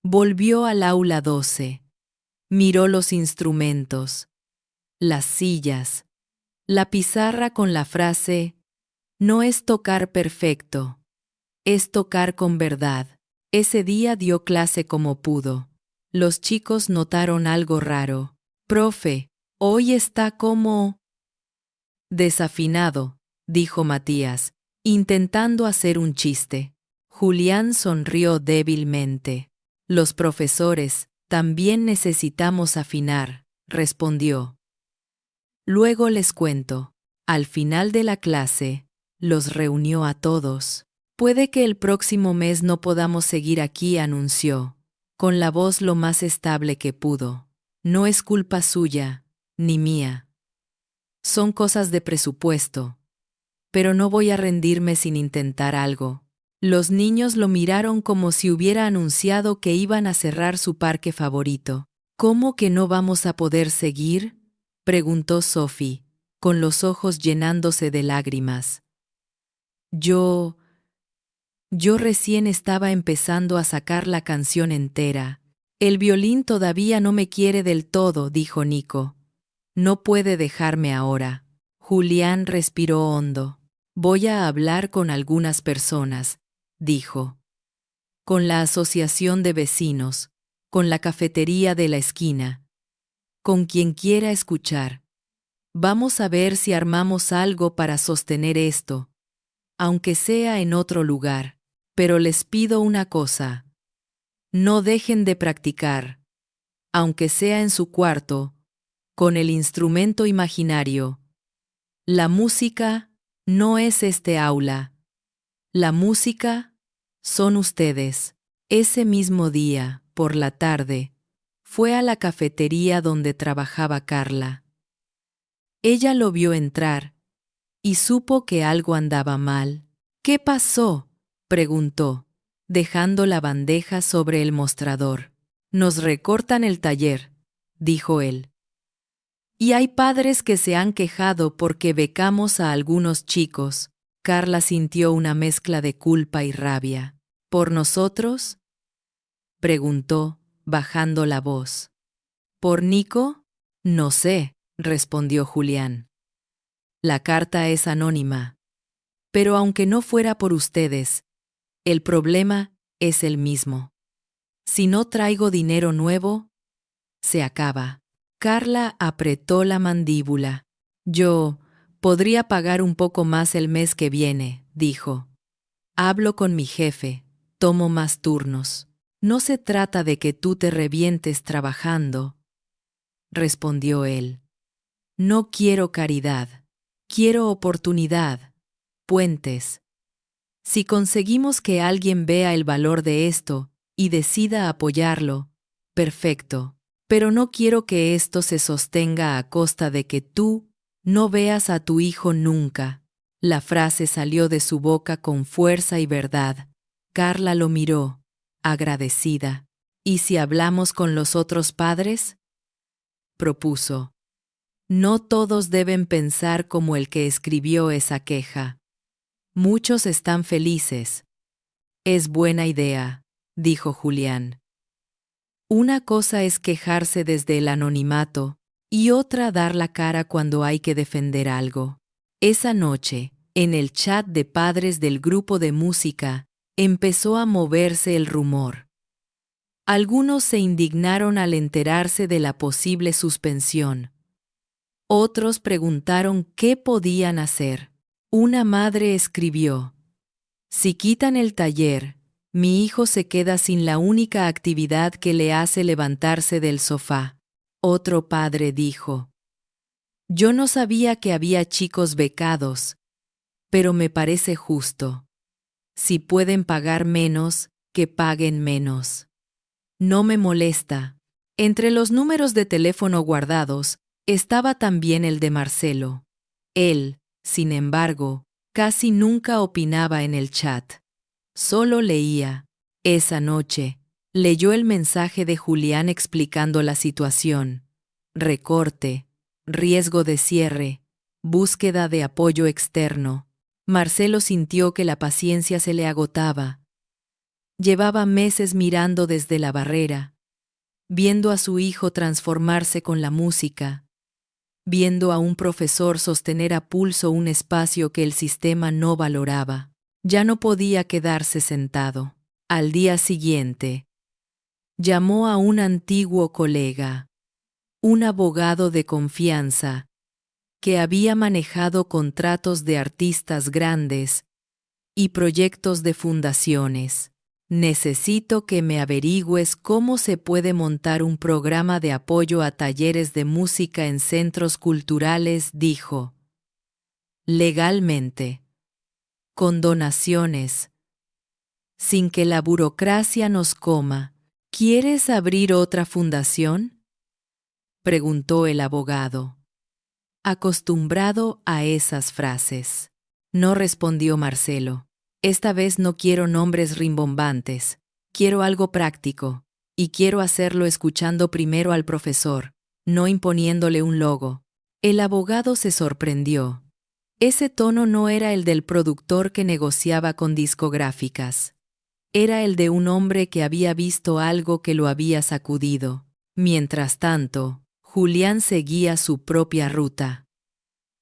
S1: Volvió al aula 12. Miró los instrumentos, las sillas, la pizarra con la frase: no es tocar perfecto, es tocar con verdad. Ese día dio clase como pudo. Los chicos notaron algo raro. Profe, hoy está como desafinado, dijo Matías, intentando hacer un chiste. Julián sonrió débilmente. Los profesores también necesitamos afinar, respondió. Luego les cuento. Al final de la clase, los reunió a todos. Puede que el próximo mes no podamos seguir aquí, anunció, con la voz lo más estable que pudo. No es culpa suya, ni mía. Son cosas de presupuesto. Pero no voy a rendirme sin intentar algo. Los niños lo miraron como si hubiera anunciado que iban a cerrar su parque favorito. ¿Cómo que no vamos a poder seguir?, preguntó Sophie, con los ojos llenándose de lágrimas. Yo recién estaba empezando a sacar la canción entera. El violín todavía no me quiere del todo, dijo Nico. No puede dejarme ahora. Julián respiró hondo. Voy a hablar con algunas personas, dijo. Con la asociación de vecinos, con la cafetería de la esquina, con quien quiera escuchar. Vamos a ver si armamos algo para sostener esto, aunque sea en otro lugar. Pero les pido una cosa. No dejen de practicar, aunque sea en su cuarto, con el instrumento imaginario. La música no es este aula. La música son ustedes. Ese mismo día, por la tarde, fue a la cafetería donde trabajaba Carla. Ella lo vio entrar y supo que algo andaba mal. ¿Qué pasó?, preguntó, dejando la bandeja sobre el mostrador. Nos recortan el taller, dijo él. Y hay padres que se han quejado porque becamos a algunos chicos. Carla sintió una mezcla de culpa y rabia. ¿Por nosotros?, preguntó, bajando la voz. ¿Por Nico? No sé, respondió Julián. La carta es anónima. Pero aunque no fuera por ustedes, el problema es el mismo. Si no traigo dinero nuevo, se acaba. Carla apretó la mandíbula. Yo podría pagar un poco más el mes que viene, dijo. Hablo con mi jefe, tomo más turnos. No se trata de que tú te revientes trabajando, respondió él. No quiero caridad, quiero oportunidad, puentes. Si conseguimos que alguien vea el valor de esto y decida apoyarlo, perfecto. Pero no quiero que esto se sostenga a costa de que tú no veas a tu hijo nunca. La frase salió de su boca con fuerza y verdad. Carla lo miró, agradecida. ¿Y si hablamos con los otros padres?, propuso. No todos deben pensar como el que escribió esa queja. Muchos están felices. Es buena idea, dijo Julián. Una cosa es quejarse desde el anonimato y otra dar la cara cuando hay que defender algo. Esa noche, en el chat de padres del grupo de música, empezó a moverse el rumor. Algunos se indignaron al enterarse de la posible suspensión. Otros preguntaron qué podían hacer. Una madre escribió: si quitan el taller, mi hijo se queda sin la única actividad que le hace levantarse del sofá. Otro padre dijo: yo no sabía que había chicos becados, pero me parece justo. Si pueden pagar menos, que paguen menos. No me molesta. Entre los números de teléfono guardados, estaba también el de Marcelo. Él, sin embargo, casi nunca opinaba en el chat. Solo leía. Esa noche, leyó el mensaje de Julián explicando la situación. Recorte, riesgo de cierre, búsqueda de apoyo externo. Marcelo sintió que la paciencia se le agotaba. Llevaba meses mirando desde la barrera, viendo a su hijo transformarse con la música, viendo a un profesor sostener a pulso un espacio que el sistema no valoraba. Ya no podía quedarse sentado. Al día siguiente, llamó a un antiguo colega, un abogado de confianza, que había manejado contratos de artistas grandes y proyectos de fundaciones. Necesito que me averigües cómo se puede montar un programa de apoyo a talleres de música en centros culturales, dijo. Legalmente. Con donaciones. Sin que la burocracia nos coma. ¿Quieres abrir otra fundación? Preguntó el abogado, acostumbrado a esas frases. No respondió Marcelo. Esta vez no quiero nombres rimbombantes, quiero algo práctico, y quiero hacerlo escuchando primero al profesor, no imponiéndole un logo. El abogado se sorprendió. Ese tono no era el del productor que negociaba con discográficas. Era el de un hombre que había visto algo que lo había sacudido. Mientras tanto, Julián seguía su propia ruta.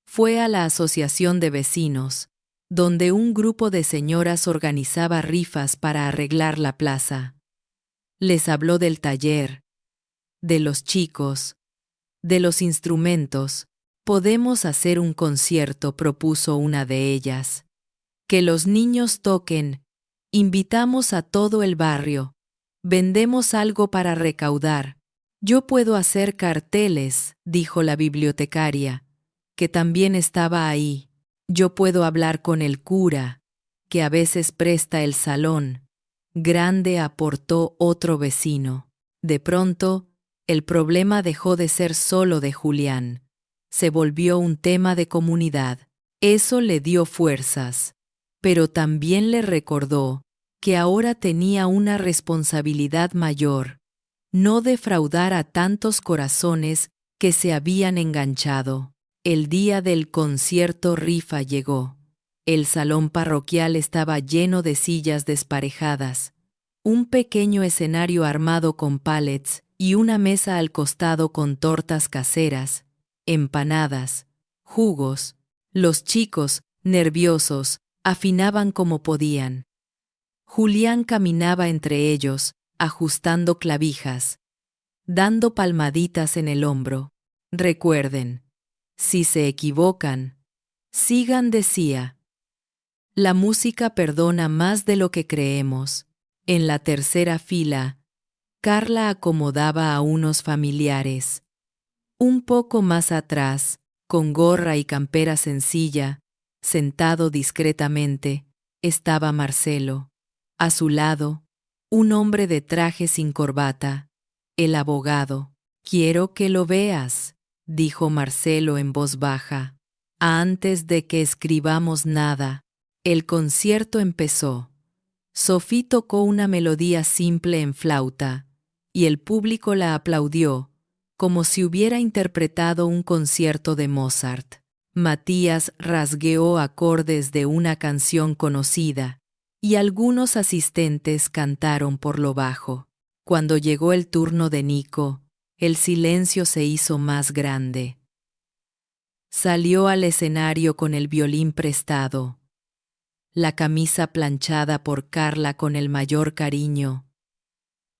S1: Fue a la asociación de vecinos, donde un grupo de señoras organizaba rifas para arreglar la plaza. Les habló del taller, de los chicos, de los instrumentos. Podemos hacer un concierto, propuso una de ellas. Que los niños toquen. Invitamos a todo el barrio. Vendemos algo para recaudar. Yo puedo hacer carteles, dijo la bibliotecaria, que también estaba ahí. Yo puedo hablar con el cura, que a veces presta el salón. Grande, aportó otro vecino. De pronto, el problema dejó de ser solo de Julián. Se volvió un tema de comunidad. Eso le dio fuerzas, pero también le recordó que ahora tenía una responsabilidad mayor: no defraudar a tantos corazones que se habían enganchado. El día del concierto rifa llegó. El salón parroquial estaba lleno de sillas desparejadas, un pequeño escenario armado con pallets y una mesa al costado con tortas caseras, empanadas, jugos. Los chicos, nerviosos, afinaban como podían. Julián caminaba entre ellos, ajustando clavijas, dando palmaditas en el hombro. Recuerden, si se equivocan, sigan, decía. La música perdona más de lo que creemos. En la tercera fila, Carla acomodaba a unos familiares. Un poco más atrás, con gorra y campera sencilla, sentado discretamente, estaba Marcelo. A su lado, un hombre de traje sin corbata, el abogado. Quiero que lo veas, dijo Marcelo en voz baja. Antes de que escribamos nada, el concierto empezó. Sophie tocó una melodía simple en flauta, y el público la aplaudió, como si hubiera interpretado un concierto de Mozart. Matías rasgueó acordes de una canción conocida, y algunos asistentes cantaron por lo bajo. Cuando llegó el turno de Nico, el silencio se hizo más grande. Salió al escenario con el violín prestado, la camisa planchada por Carla con el mayor cariño,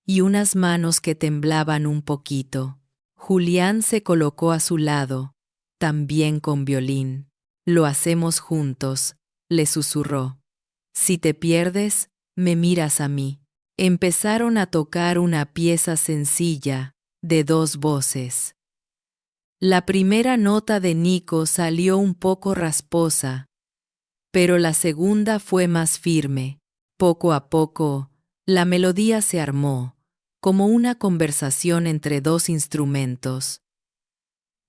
S1: y unas manos que temblaban un poquito. Julián se colocó a su lado, también con violín. Lo hacemos juntos, le susurró. Si te pierdes, me miras a mí. Empezaron a tocar una pieza sencilla, de 2 voces. La primera nota de Nico salió un poco rasposa, pero la segunda fue más firme. Poco a poco, la melodía se armó, como una conversación entre 2 instrumentos.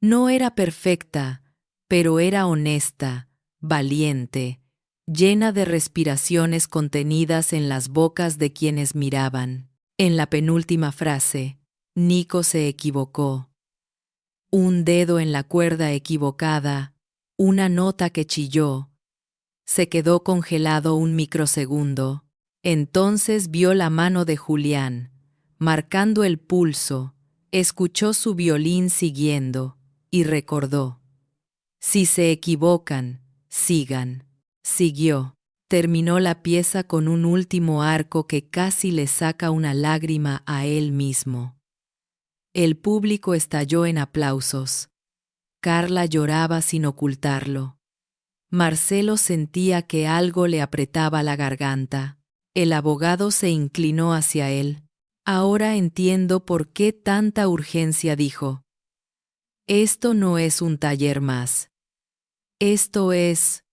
S1: No era perfecta, pero era honesta, valiente, llena de respiraciones contenidas en las bocas de quienes miraban. En la penúltima frase, Nico se equivocó. Un dedo en la cuerda equivocada, una nota que chilló. Se quedó congelado un microsegundo. Entonces vio la mano de Julián, marcando el pulso, escuchó su violín siguiendo, y recordó. Si se equivocan, sigan. Siguió. Terminó la pieza con un último arco que casi le saca una lágrima a él mismo. El público estalló en aplausos. Carla lloraba sin ocultarlo. Marcelo sentía que algo le apretaba la garganta. El abogado se inclinó hacia él. Ahora entiendo por qué tanta urgencia, dijo. Esto no es un taller más. Esto es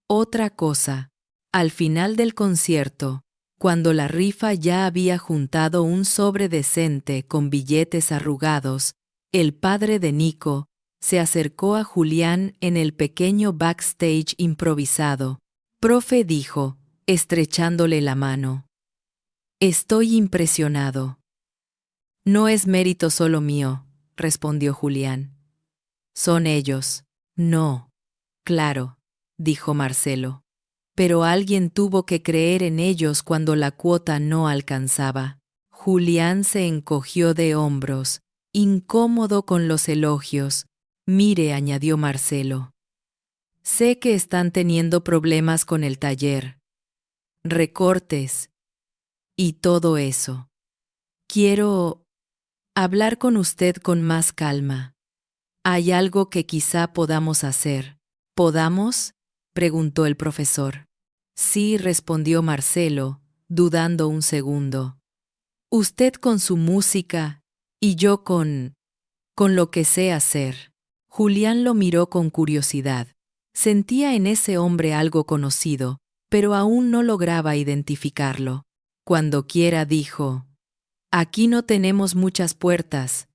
S1: otra cosa. Al final del concierto, cuando la rifa ya había juntado un sobre decente con billetes arrugados, el padre de Nico se acercó a Julián en el pequeño backstage improvisado. Profe, dijo, estrechándole la mano. Estoy impresionado. No es mérito solo mío, respondió Julián. Son ellos. No. Claro, dijo Marcelo. Pero alguien tuvo que creer en ellos cuando la cuota no alcanzaba. Julián se encogió de hombros, incómodo con los elogios. Mire, añadió Marcelo. Sé que están teniendo problemas con el taller. Recortes. Y todo eso. Quiero hablar con usted con más calma. Hay algo que quizá podamos hacer. ¿Podamos?, preguntó el profesor. Sí, respondió Marcelo, dudando un segundo. Usted con su música y yo con lo que sé hacer. Julián lo miró con curiosidad. Sentía en ese hombre algo conocido, pero aún no lograba identificarlo. Cuando quiera, dijo. Aquí no tenemos muchas puertas,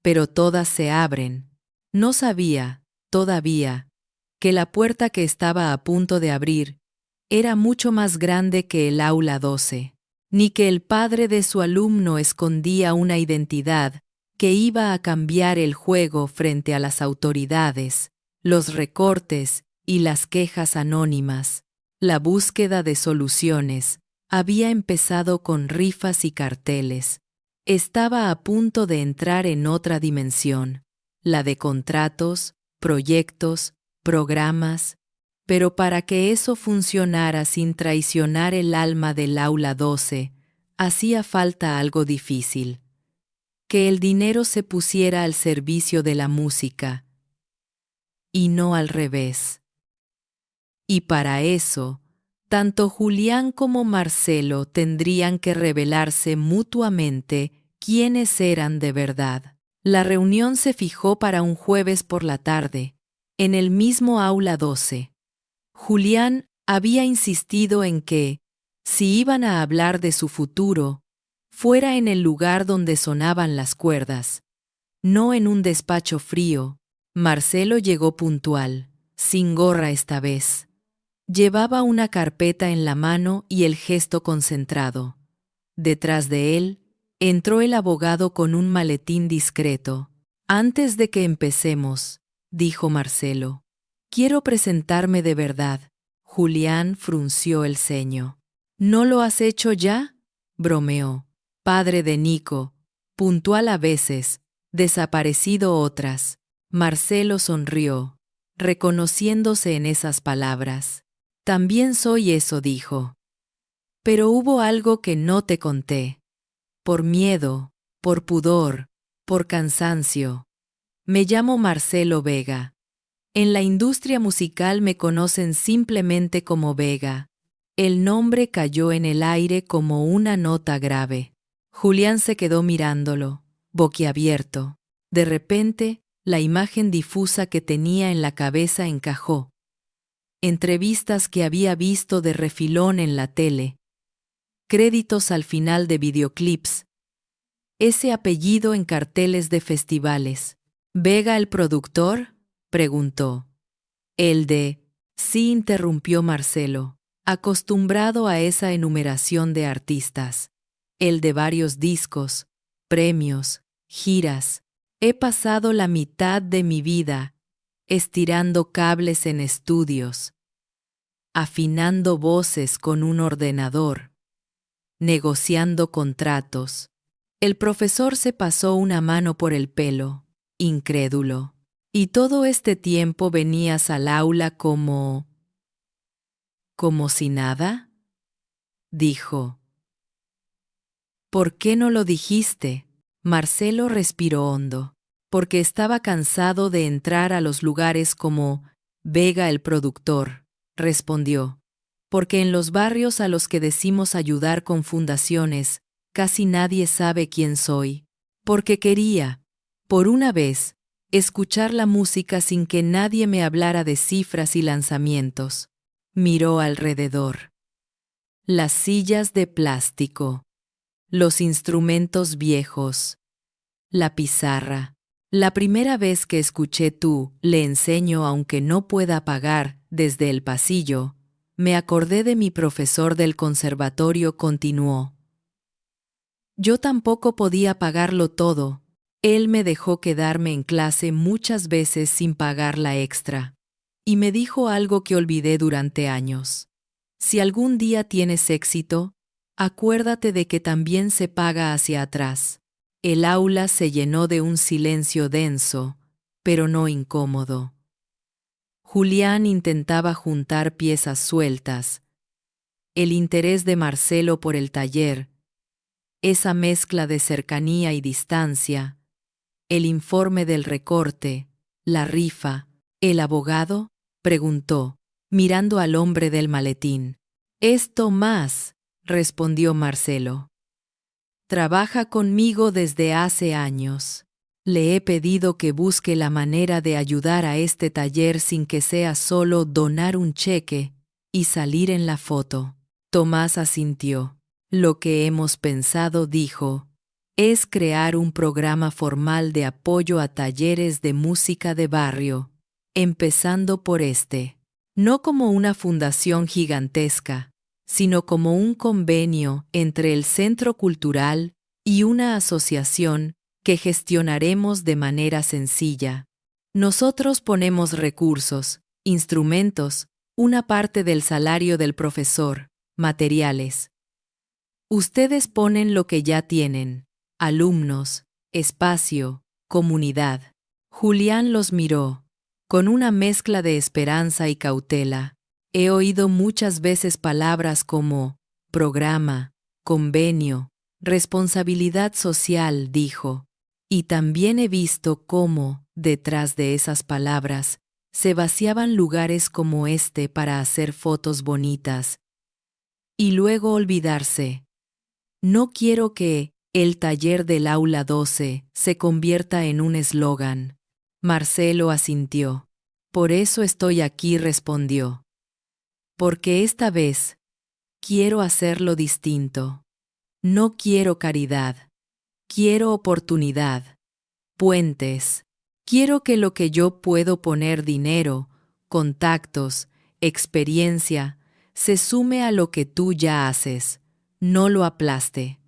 S1: pero todas se abren. No sabía, todavía, que la puerta que estaba a punto de abrir era mucho más grande que el aula 12, ni que el padre de su alumno escondía una identidad que iba a cambiar el juego frente a las autoridades, los recortes y las quejas anónimas. La búsqueda de soluciones había empezado con rifas y carteles. Estaba a punto de entrar en otra dimensión, la de contratos, proyectos, programas, pero para que eso funcionara sin traicionar el alma del aula 12, hacía falta algo difícil. Que el dinero se pusiera al servicio de la música, y no al revés. Y para eso, tanto Julián como Marcelo tendrían que revelarse mutuamente quiénes eran de verdad. La reunión se fijó para un jueves por la tarde, en el mismo aula 12. Julián había insistido en que, si iban a hablar de su futuro, fuera en el lugar donde sonaban las cuerdas, no en un despacho frío. Marcelo llegó puntual, sin gorra esta vez. Llevaba una carpeta en la mano y el gesto concentrado. Detrás de él, entró el abogado con un maletín discreto. Antes de que empecemos, dijo Marcelo, quiero presentarme de verdad. Julián frunció el ceño. ¿No lo has hecho ya?, bromeó. Padre de Nico, puntual a veces, desaparecido otras. Marcelo sonrió, reconociéndose en esas palabras. También soy eso, dijo. Pero hubo algo que no te conté. Por miedo, por pudor, por cansancio. Me llamo Marcelo Vega. En la industria musical me conocen simplemente como Vega. El nombre cayó en el aire como una nota grave. Julián se quedó mirándolo, boquiabierto. De repente, la imagen difusa que tenía en la cabeza encajó. Entrevistas que había visto de refilón en la tele. Créditos al final de videoclips. Ese apellido en carteles de festivales. ¿Vega el productor?, preguntó. El de Sí, interrumpió Marcelo, acostumbrado a esa enumeración de artistas. El de varios discos, premios, giras. He pasado la mitad de mi vida estirando cables en estudios, afinando voces con un ordenador, negociando contratos. El profesor se pasó una mano por el pelo, incrédulo. Y todo este tiempo venías al aula como... ¿Como si nada? Dijo. ¿Por qué no lo dijiste? Marcelo respiró hondo, porque estaba cansado de entrar a los lugares como Vega el productor, respondió. Porque en los barrios a los que decimos ayudar con fundaciones, casi nadie sabe quién soy. Porque quería, por una vez, escuchar la música sin que nadie me hablara de cifras y lanzamientos. Miró alrededor. Las sillas de plástico, los instrumentos viejos, la pizarra. La primera vez que escuché tú, le enseño aunque no pueda pagar, desde el pasillo, me acordé de mi profesor del conservatorio, continuó. Yo tampoco podía pagarlo todo. Él me dejó quedarme en clase muchas veces sin pagar la extra. Y me dijo algo que olvidé durante años. Si algún día tienes éxito, acuérdate de que también se paga hacia atrás. El aula se llenó de un silencio denso, pero no incómodo. Julián intentaba juntar piezas sueltas. El interés de Marcelo por el taller, esa mezcla de cercanía y distancia, el informe del recorte, la rifa. ¿El abogado? Preguntó, mirando al hombre del maletín. Es Tomás, respondió Marcelo. Trabaja conmigo desde hace años. Le he pedido que busque la manera de ayudar a este taller sin que sea solo donar un cheque y salir en la foto. Tomás asintió. Lo que hemos pensado, dijo, es crear un programa formal de apoyo a talleres de música de barrio, empezando por este. No como una fundación gigantesca, sino como un convenio entre el Centro Cultural y una asociación que gestionaremos de manera sencilla. Nosotros ponemos recursos, instrumentos, una parte del salario del profesor, materiales. Ustedes ponen lo que ya tienen, alumnos, espacio, comunidad. Julián los miró, con una mezcla de esperanza y cautela. He oído muchas veces palabras como programa, convenio, responsabilidad social, dijo. Y también he visto cómo, detrás de esas palabras, se vaciaban lugares como este para hacer fotos bonitas y luego olvidarse. No quiero que el taller del aula 12 se convierta en un eslogan. Marcelo asintió. Por eso estoy aquí, respondió. Porque esta vez quiero hacerlo distinto. No quiero caridad. Quiero oportunidad. Puentes. Quiero que lo que yo puedo poner dinero, contactos, experiencia, se sume a lo que tú ya haces. No lo aplaste.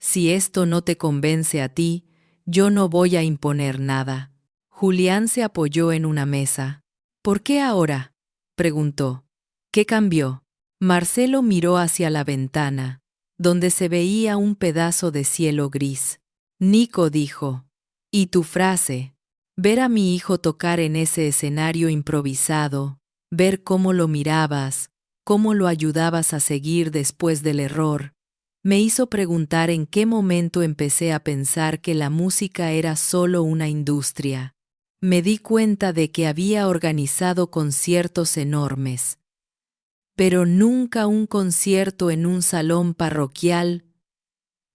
S1: Si esto no te convence a ti, yo no voy a imponer nada. Julián se apoyó en una mesa. ¿Por qué ahora? Preguntó. ¿Qué cambió? Marcelo miró hacia la ventana, donde se veía un pedazo de cielo gris. Nico dijo. ¿Y tu frase? Ver a mi hijo tocar en ese escenario improvisado, ver cómo lo mirabas, cómo lo ayudabas a seguir después del error, me hizo preguntar en qué momento empecé a pensar que la música era solo una industria. Me di cuenta de que había organizado conciertos enormes, pero nunca un concierto en un salón parroquial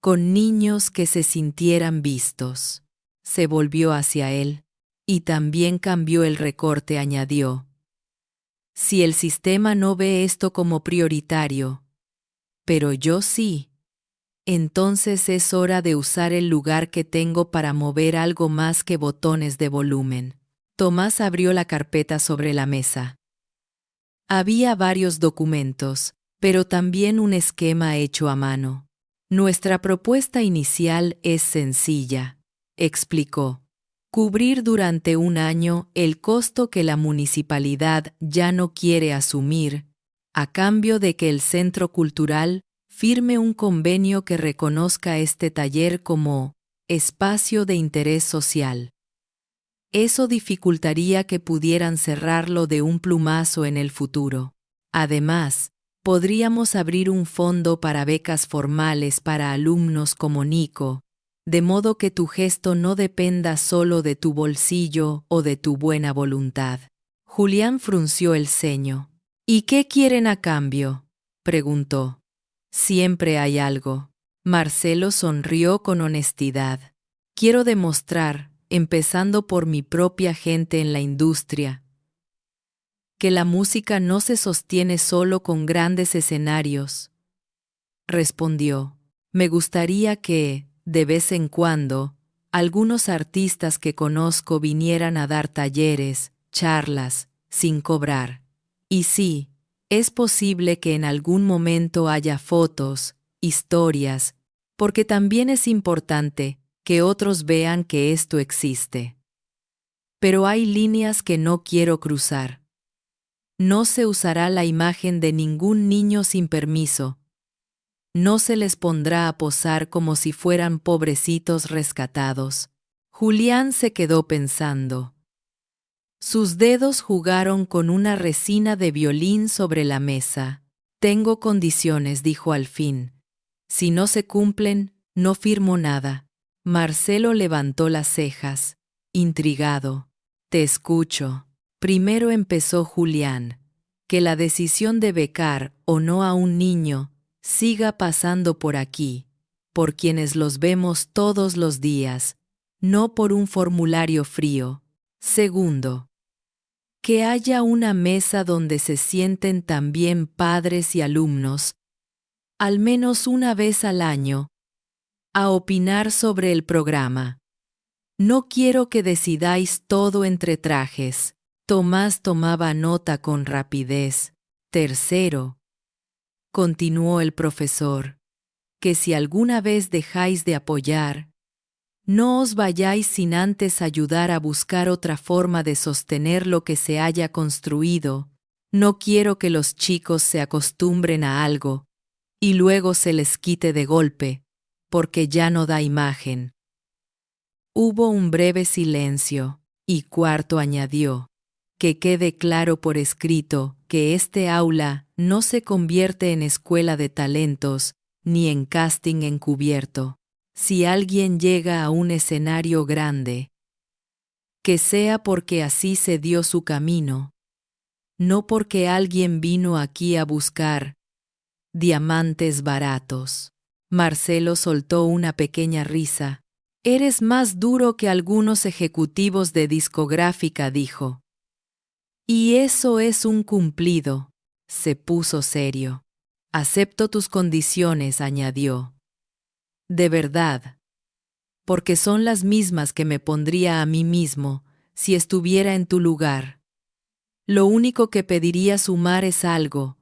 S1: con niños que se sintieran vistos. Se volvió hacia él, y también cambió el recorte, añadió. Si el sistema no ve esto como prioritario, pero yo sí, entonces es hora de usar el lugar que tengo para mover algo más que botones de volumen. Tomás abrió la carpeta sobre la mesa. Había varios documentos, pero también un esquema hecho a mano. Nuestra propuesta inicial es sencilla, explicó. Cubrir durante un año el costo que la municipalidad ya no quiere asumir, a cambio de que el Centro Cultural firme un convenio que reconozca este taller como espacio de interés social. Eso dificultaría que pudieran cerrarlo de un plumazo en el futuro. Además, podríamos abrir un fondo para becas formales para alumnos como Nico, de modo que tu gesto no dependa solo de tu bolsillo o de tu buena voluntad. Julián frunció el ceño. ¿Y qué quieren a cambio?, preguntó. Siempre hay algo. Marcelo sonrió con honestidad. Quiero demostrar, empezando por mi propia gente en la industria, que la música no se sostiene solo con grandes escenarios. Respondió, me gustaría que, de vez en cuando, algunos artistas que conozco vinieran a dar talleres, charlas, sin cobrar. Y sí, es posible que en algún momento haya fotos, historias, porque también es importante que otros vean que esto existe. Pero hay líneas que no quiero cruzar. No se usará la imagen de ningún niño sin permiso. No se les pondrá a posar como si fueran pobrecitos rescatados. Julián se quedó pensando. Sus dedos jugaron con una resina de violín sobre la mesa. Tengo condiciones, dijo al fin. Si no se cumplen, no firmo nada. Marcelo levantó las cejas, intrigado. Te escucho. Primero empezó Julián. Que la decisión de becar o no a un niño siga pasando por aquí, por quienes los vemos todos los días, no por un formulario frío. Segundo, que haya una mesa donde se sienten también padres y alumnos, al menos una vez al año, a opinar sobre el programa. No quiero que decidáis todo entre trajes. Tomás tomaba nota con rapidez. Tercero, continuó el profesor, que si alguna vez dejáis de apoyar, no os vayáis sin antes ayudar a buscar otra forma de sostener lo que se haya construido. No quiero que los chicos se acostumbren a algo y luego se les quite de golpe, porque ya no da imagen. Hubo un breve silencio, y Cuarto añadió, que quede claro por escrito que este aula no se convierte en escuela de talentos ni en casting encubierto. Si alguien llega a un escenario grande, que sea porque así se dio su camino, no porque alguien vino aquí a buscar diamantes baratos. Marcelo soltó una pequeña risa. Eres más duro que algunos ejecutivos de discográfica, dijo. Y eso es un cumplido. Se puso serio. Acepto tus condiciones, añadió. De verdad. Porque son las mismas que me pondría a mí mismo si estuviera en tu lugar. Lo único que pediría sumar es algo,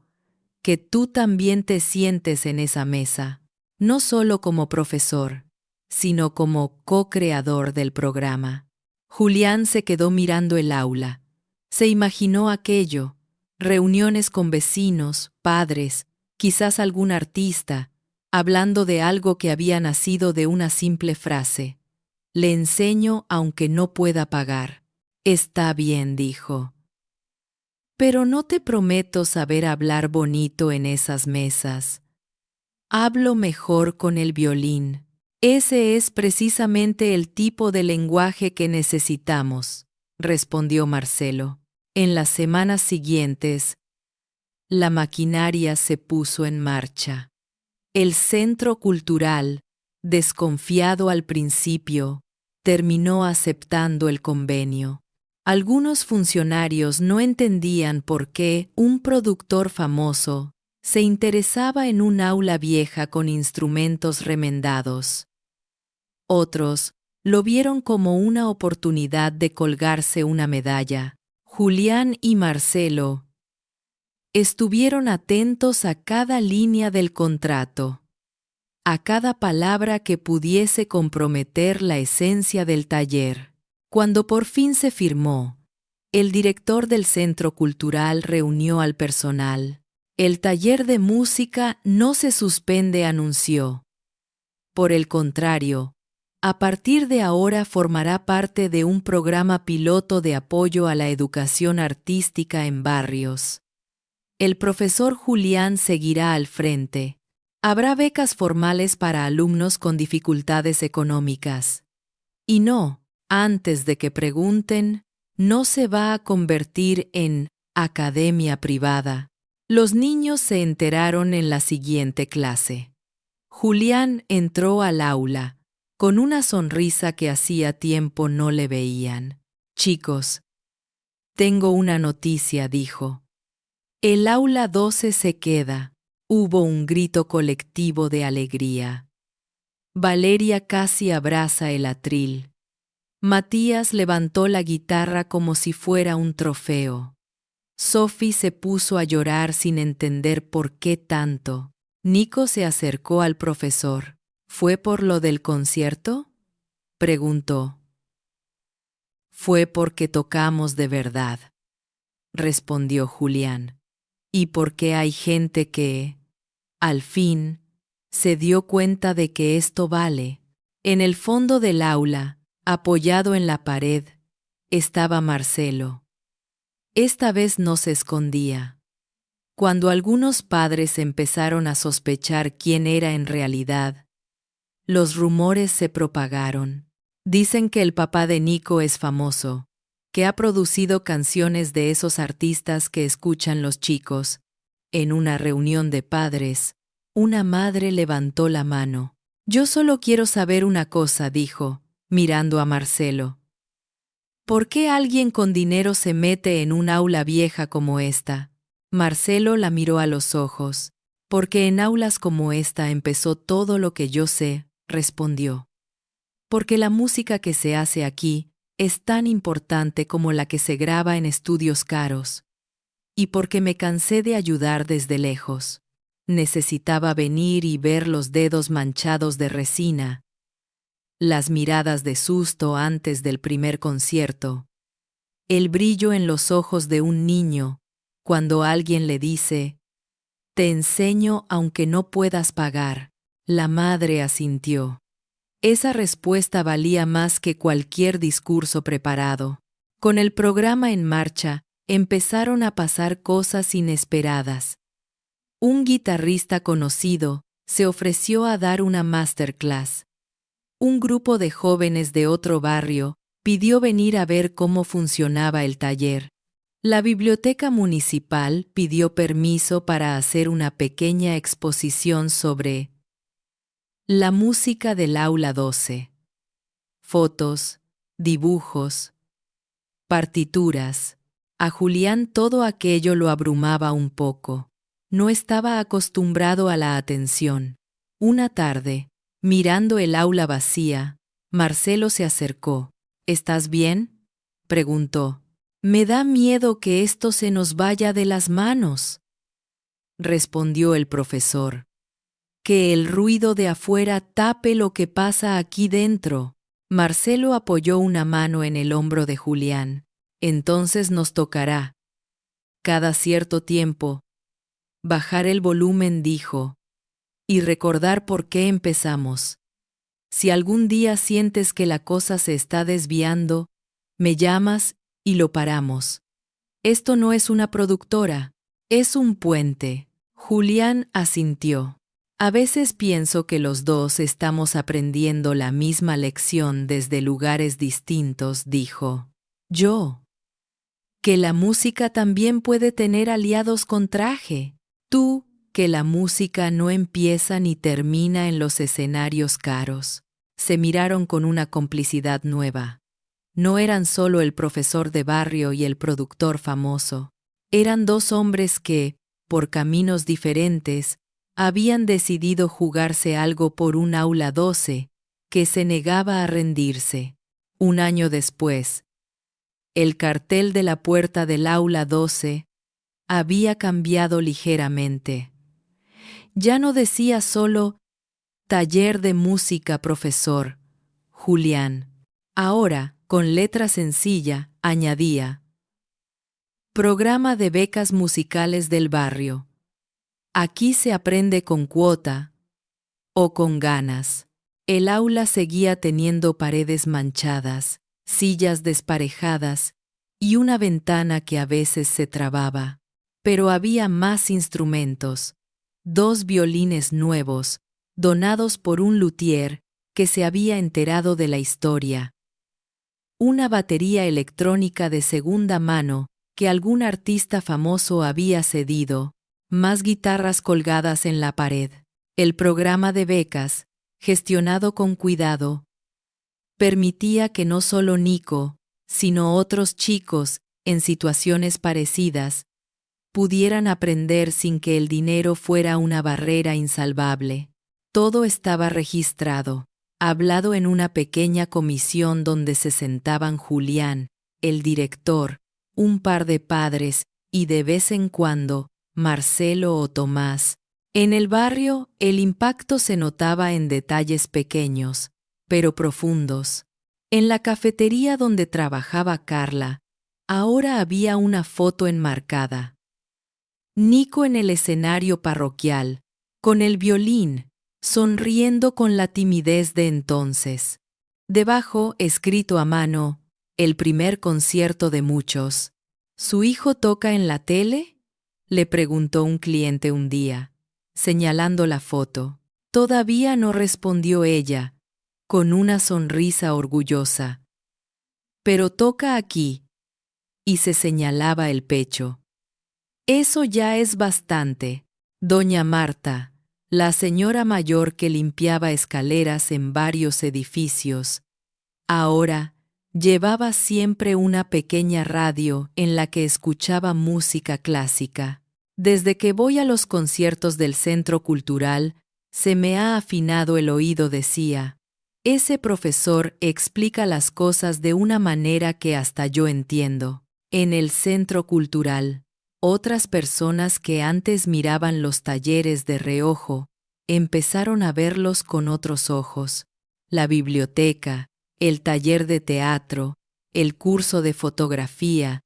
S1: que tú también te sientes en esa mesa, no solo como profesor, sino como co-creador del programa. Julián se quedó mirando el aula. Se imaginó aquello, reuniones con vecinos, padres, quizás algún artista, hablando de algo que había nacido de una simple frase. Le enseño aunque no pueda pagar. Está bien, dijo. Pero no te prometo saber hablar bonito en esas mesas. Hablo mejor con el violín. Ese es precisamente el tipo de lenguaje que necesitamos, respondió Marcelo. En las semanas siguientes, la maquinaria se puso en marcha. El Centro Cultural, desconfiado al principio, terminó aceptando el convenio. Algunos funcionarios no entendían por qué un productor famoso se interesaba en un aula vieja con instrumentos remendados. Otros lo vieron como una oportunidad de colgarse una medalla. Julián y Marcelo Estuvieron atentos a cada línea del contrato, a cada palabra que pudiese comprometer la esencia del taller. Cuando por fin se firmó, el director del Centro Cultural reunió al personal. El taller de música no se suspende, anunció. Por el contrario, a partir de ahora formará parte de un programa piloto de apoyo a la educación artística en barrios. El profesor Julián seguirá al frente. Habrá becas formales para alumnos con dificultades económicas. Y no, antes de que pregunten, no se va a convertir en academia privada. Los niños se enteraron en la siguiente clase. Julián entró al aula, con una sonrisa que hacía tiempo no le veían. Chicos, tengo una noticia, dijo. El aula 12 se queda. Hubo un grito colectivo de alegría. Valeria casi abraza el atril. Matías levantó la guitarra como si fuera un trofeo. Sophie se puso a llorar sin entender por qué tanto. Nico se acercó al profesor. ¿Fue por lo del concierto?, preguntó. Fue porque tocamos de verdad, respondió Julián. Y porque hay gente que, al fin, se dio cuenta de que esto vale. En el fondo del aula, apoyado en la pared, estaba Marcelo. Esta vez no se escondía. Cuando algunos padres empezaron a sospechar quién era en realidad, los rumores se propagaron. Dicen que el papá de Nico es famoso, que ha producido canciones de esos artistas que escuchan los chicos. En una reunión de padres, una madre levantó la mano. Yo solo quiero saber una cosa, dijo, mirando a Marcelo. ¿Por qué alguien con dinero se mete en un aula vieja como esta? Marcelo la miró a los ojos. Porque en aulas como esta empezó todo lo que yo sé, respondió. Porque la música que se hace aquí es tan importante como la que se graba en estudios caros. Y porque me cansé de ayudar desde lejos. Necesitaba venir y ver los dedos manchados de resina, las miradas de susto antes del primer concierto, el brillo en los ojos de un niño cuando alguien le dice, «Te enseño aunque no puedas pagar». La madre asintió. Esa respuesta valía más que cualquier discurso preparado. Con el programa en marcha, empezaron a pasar cosas inesperadas. Un guitarrista conocido se ofreció a dar una masterclass. Un grupo de jóvenes de otro barrio pidió venir a ver cómo funcionaba el taller. La biblioteca municipal pidió permiso para hacer una pequeña exposición sobre la música del aula 12. Fotos, dibujos, partituras. A Julián todo aquello lo abrumaba un poco. No estaba acostumbrado a la atención. Una tarde, mirando el aula vacía, Marcelo se acercó. ¿Estás bien?, preguntó. Me da miedo que esto se nos vaya de las manos, respondió el profesor. Que el ruido de afuera tape lo que pasa aquí dentro. Marcelo apoyó una mano en el hombro de Julián. Entonces nos tocará, cada cierto tiempo, bajar el volumen, dijo, y recordar por qué empezamos. Si algún día sientes que la cosa se está desviando, me llamas y lo paramos. Esto no es una productora, es un puente. Julián asintió. A veces pienso que los dos estamos aprendiendo la misma lección desde lugares distintos, dijo. Yo. Que la música también puede tener aliados con traje. Tú, que la música no empieza ni termina en los escenarios caros. Se miraron con una complicidad nueva. No eran solo el profesor de barrio y el productor famoso. Eran dos hombres que, por caminos diferentes, habían decidido jugarse algo por un aula 12 que se negaba a rendirse. Un año después, el cartel de la puerta del aula 12 había cambiado ligeramente. Ya no decía solo taller de música, profesor Julián. Ahora, con letra sencilla, añadía programa de becas musicales del barrio. Aquí se aprende con cuota o con ganas. El aula seguía teniendo paredes manchadas, sillas desparejadas y una ventana que a veces se trababa. Pero había más instrumentos, 2 violines nuevos, donados por un luthier que se había enterado de la historia. Una batería electrónica de segunda mano que algún artista famoso había cedido, más guitarras colgadas en la pared. El programa de becas, gestionado con cuidado, permitía que no solo Nico, sino otros chicos, en situaciones parecidas, pudieran aprender sin que el dinero fuera una barrera insalvable. Todo estaba registrado, hablado en una pequeña comisión donde se sentaban Julián, el director, un par de padres y de vez en cuando, Marcelo o Tomás. En el barrio, el impacto se notaba en detalles pequeños, pero profundos. En la cafetería donde trabajaba Carla, ahora había una foto enmarcada. Nico en el escenario parroquial, con el violín, sonriendo con la timidez de entonces. Debajo, escrito a mano, el primer concierto de muchos. ¿Su hijo toca en la tele?, le preguntó un cliente un día, señalando la foto. Todavía no respondió ella, con una sonrisa orgullosa. Pero toca aquí, y se señalaba el pecho. Eso ya es bastante. Doña Marta, la señora mayor que limpiaba escaleras en varios edificios, ahora llevaba siempre una pequeña radio en la que escuchaba música clásica. Desde que voy a los conciertos del Centro Cultural, se me ha afinado el oído, decía. Ese profesor explica las cosas de una manera que hasta yo entiendo. En el Centro Cultural, otras personas que antes miraban los talleres de reojo, empezaron a verlos con otros ojos. La biblioteca, el taller de teatro, el curso de fotografía,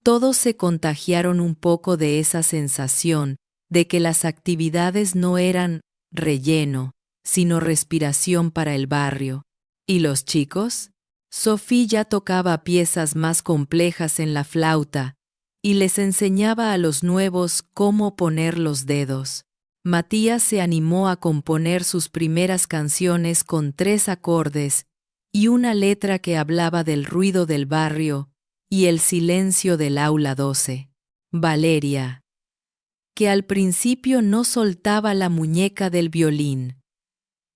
S1: todos se contagiaron un poco de esa sensación de que las actividades no eran relleno, sino respiración para el barrio. ¿Y los chicos? Sofía ya tocaba piezas más complejas en la flauta y les enseñaba a los nuevos cómo poner los dedos. Matías se animó a componer sus primeras canciones con 3 acordes y una letra que hablaba del ruido del barrio y el silencio del aula 12. Valeria, que al principio no soltaba la muñeca del violín,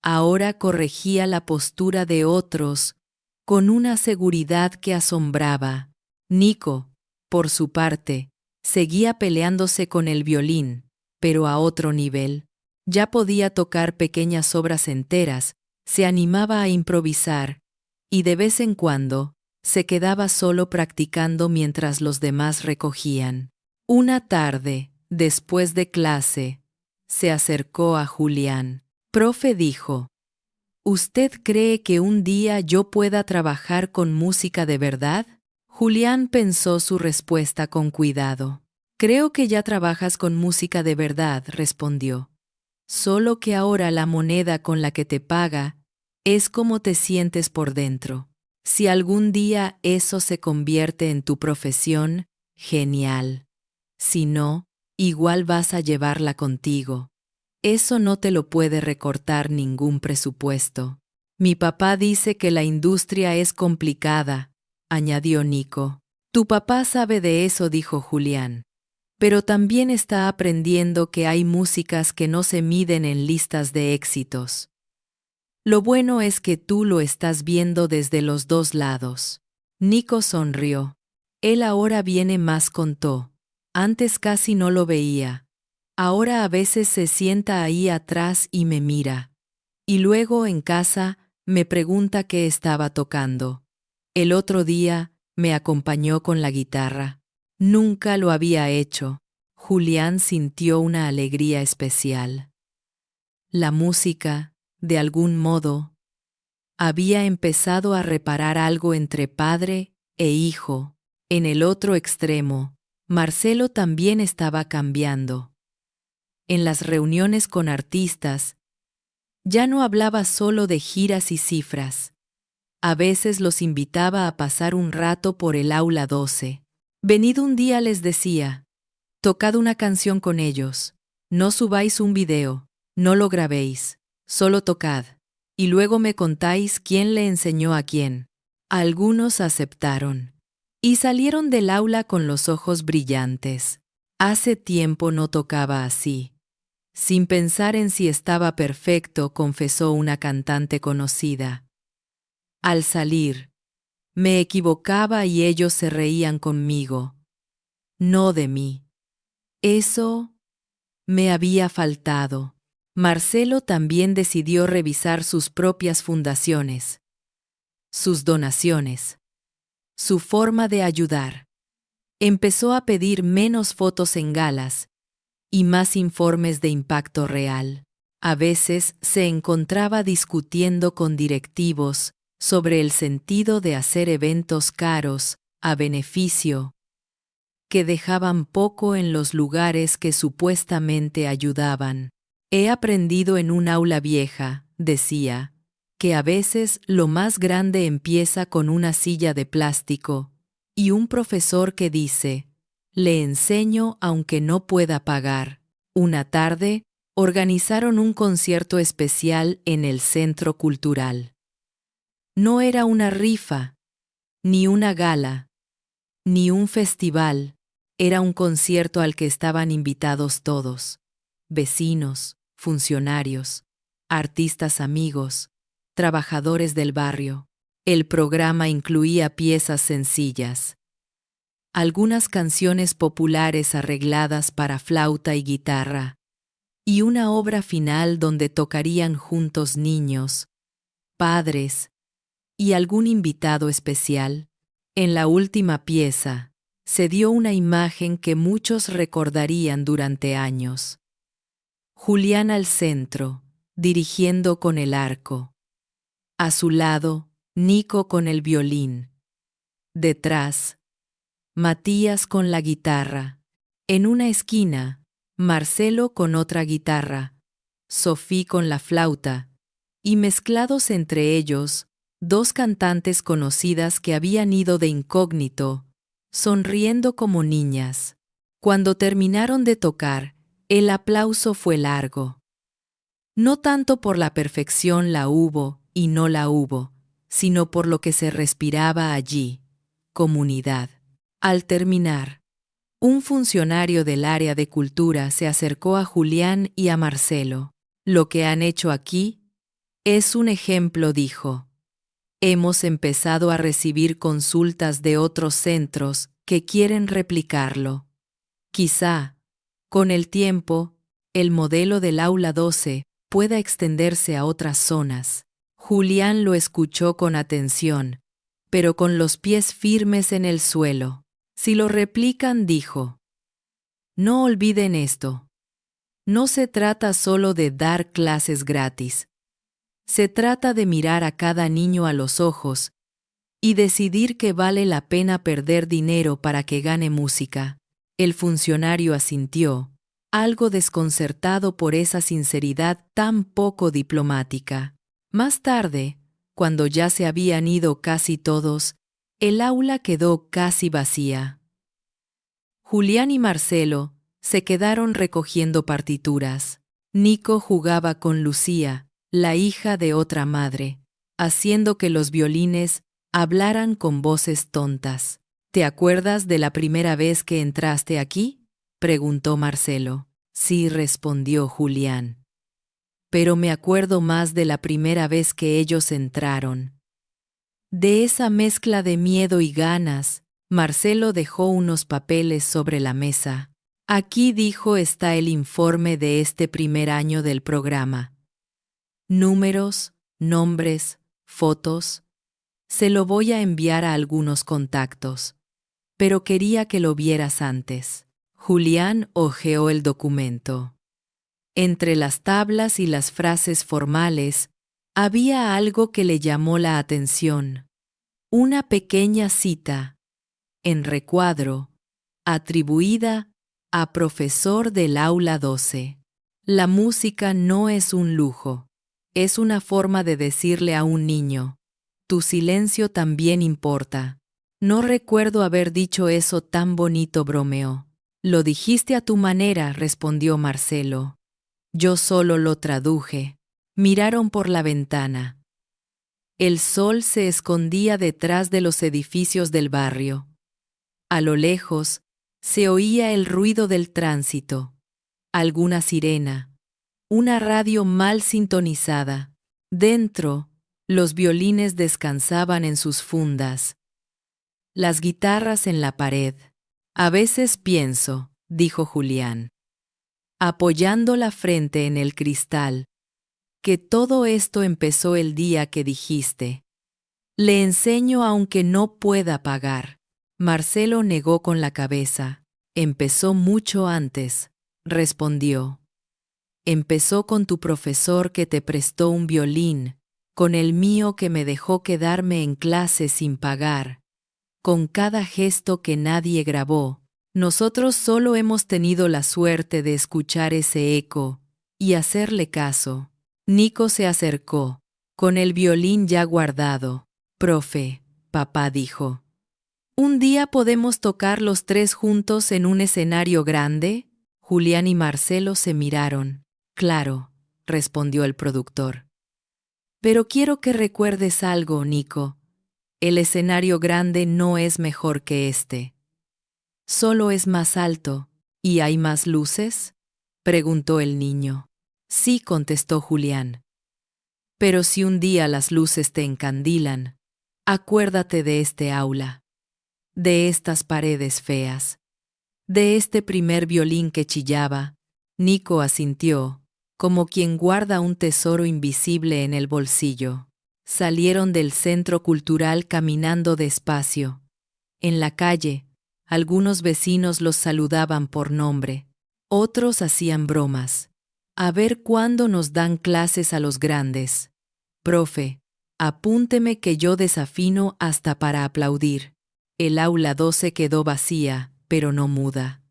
S1: ahora corregía la postura de otros con una seguridad que asombraba. Nico, por su parte, seguía peleándose con el violín, pero a otro nivel. Ya podía tocar pequeñas obras enteras, se animaba a improvisar, y de vez en cuando, se quedaba solo practicando mientras los demás recogían. Una tarde, después de clase, se acercó a Julián. Profe, dijo, ¿usted cree que un día yo pueda trabajar con música de verdad? Julián pensó su respuesta con cuidado. Creo que ya trabajas con música de verdad, respondió. Solo que ahora la moneda con la que te paga es cómo te sientes por dentro. Si algún día eso se convierte en tu profesión, genial. Si no, igual vas a llevarla contigo. Eso no te lo puede recortar ningún presupuesto. Mi papá dice que la industria es complicada, añadió Nico. Tu papá sabe de eso, dijo Julián. Pero también está aprendiendo que hay músicas que no se miden en listas de éxitos. Lo bueno es que tú lo estás viendo desde los 2 lados. Nico sonrió. Él ahora viene más, contó. Antes casi no lo veía. Ahora a veces se sienta ahí atrás y me mira. Y luego en casa me pregunta qué estaba tocando. El otro día me acompañó con la guitarra. Nunca lo había hecho. Julián sintió una alegría especial. La música, de algún modo, había empezado a reparar algo entre padre e hijo. En el otro extremo, Marcelo también estaba cambiando. En las reuniones con artistas, ya no hablaba solo de giras y cifras. A veces los invitaba a pasar un rato por el aula 12. Venid un día, les decía. Tocad una canción con ellos. No subáis un video, no lo grabéis, solo tocad. Y luego me contáis quién le enseñó a quién. Algunos aceptaron. Y salieron del aula con los ojos brillantes. Hace tiempo no tocaba así. Sin pensar en si estaba perfecto, confesó una cantante conocida. Al salir, me equivocaba y ellos se reían conmigo. No de mí. Eso me había faltado. Marcelo también decidió revisar sus propias fundaciones, sus donaciones, su forma de ayudar. Empezó a pedir menos fotos en galas y más informes de impacto real. A veces se encontraba discutiendo con directivos sobre el sentido de hacer eventos caros, a beneficio, que dejaban poco en los lugares que supuestamente ayudaban. He aprendido en un aula vieja, decía, que a veces lo más grande empieza con una silla de plástico y un profesor que dice, le enseño aunque no pueda pagar. Una tarde, organizaron un concierto especial en el Centro Cultural. No era una rifa, ni una gala, ni un festival. Era un concierto al que estaban invitados todos, vecinos, funcionarios, artistas amigos, trabajadores del barrio. El programa incluía piezas sencillas, algunas canciones populares arregladas para flauta y guitarra, y una obra final donde tocarían juntos niños, padres y algún invitado especial. En la última pieza, se dio una imagen que muchos recordarían durante años. Julián al centro, dirigiendo con el arco. A su lado, Nico con el violín. Detrás, Matías con la guitarra. En una esquina, Marcelo con otra guitarra, Sofía con la flauta, y mezclados entre ellos, dos cantantes conocidas que habían ido de incógnito, sonriendo como niñas. Cuando terminaron de tocar, el aplauso fue largo. No tanto por la perfección la hubo y no la hubo, sino por lo que se respiraba allí, comunidad. Al terminar, un funcionario del área de cultura se acercó a Julián y a Marcelo. Lo que han hecho aquí es un ejemplo, dijo. Hemos empezado a recibir consultas de otros centros que quieren replicarlo. Quizá, con el tiempo, el modelo del aula 12 pueda extenderse a otras zonas. Julián lo escuchó con atención, pero con los pies firmes en el suelo. Si lo replican, dijo, no olviden esto. No se trata solo de dar clases gratis. Se trata de mirar a cada niño a los ojos y decidir que vale la pena perder dinero para que gane música. El funcionario asintió, algo desconcertado por esa sinceridad tan poco diplomática. Más tarde, cuando ya se habían ido casi todos, el aula quedó casi vacía. Julián y Marcelo se quedaron recogiendo partituras. Nico jugaba con Lucía, la hija de otra madre, haciendo que los violines hablaran con voces tontas. ¿Te acuerdas de la primera vez que entraste aquí?, preguntó Marcelo. Sí, respondió Julián. Pero me acuerdo más de la primera vez que ellos entraron. De esa mezcla de miedo y ganas, Marcelo dejó unos papeles sobre la mesa. Aquí, dijo, está el informe de este primer año del programa. Números, nombres, fotos. Se lo voy a enviar a algunos contactos. Pero quería que lo vieras antes. Julián hojeó el documento. Entre las tablas y las frases formales, había algo que le llamó la atención. Una pequeña cita, en recuadro, atribuida a profesor del aula 12. La música no es un lujo, es una forma de decirle a un niño, tu silencio también importa. No recuerdo haber dicho eso tan bonito, bromeó. Lo dijiste a tu manera, respondió Marcelo. Yo solo lo traduje. Miraron por la ventana. El sol se escondía detrás de los edificios del barrio. A lo lejos, se oía el ruido del tránsito, alguna sirena, una radio mal sintonizada. Dentro, los violines descansaban en sus fundas, las guitarras en la pared. A veces pienso, dijo Julián, apoyando la frente en el cristal, que todo esto empezó el día que dijiste, le enseño aunque no pueda pagar. Marcelo negó con la cabeza. Empezó mucho antes, respondió. Empezó con tu profesor que te prestó un violín, con el mío que me dejó quedarme en clase sin pagar, con cada gesto que nadie grabó. Nosotros solo hemos tenido la suerte de escuchar ese eco y hacerle caso. Nico se acercó, con el violín ya guardado. Profe, papá dijo. ¿Un día podemos tocar los tres juntos en un escenario grande? Julián y Marcelo se miraron. Claro, respondió el productor. Pero quiero que recuerdes algo, Nico. El escenario grande no es mejor que este. ¿Solo es más alto y hay más luces? Preguntó el niño. Sí, contestó Julián. Pero si un día las luces te encandilan, acuérdate de este aula, de estas paredes feas, de este primer violín que chillaba. Nico asintió, como quien guarda un tesoro invisible en el bolsillo. Salieron del centro cultural caminando despacio. En la calle, algunos vecinos los saludaban por nombre, otros hacían bromas. A ver cuándo nos dan clases a los grandes. Profe, apúnteme que yo desafino hasta para aplaudir. El aula 12 quedó vacía, pero no muda.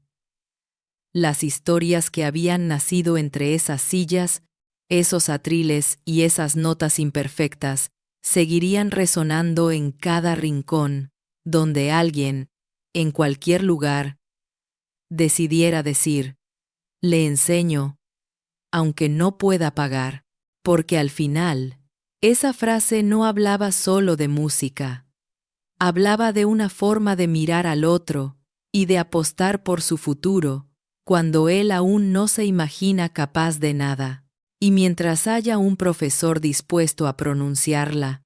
S1: Las historias que habían nacido entre esas sillas, esos atriles y esas notas imperfectas, seguirían resonando en cada rincón, donde alguien, en cualquier lugar, decidiera decir, le enseño, aunque no pueda pagar, porque al final, esa frase no hablaba solo de música, hablaba de una forma de mirar al otro y de apostar por su futuro, cuando él aún no se imagina capaz de nada. Y mientras haya un profesor dispuesto a pronunciarla,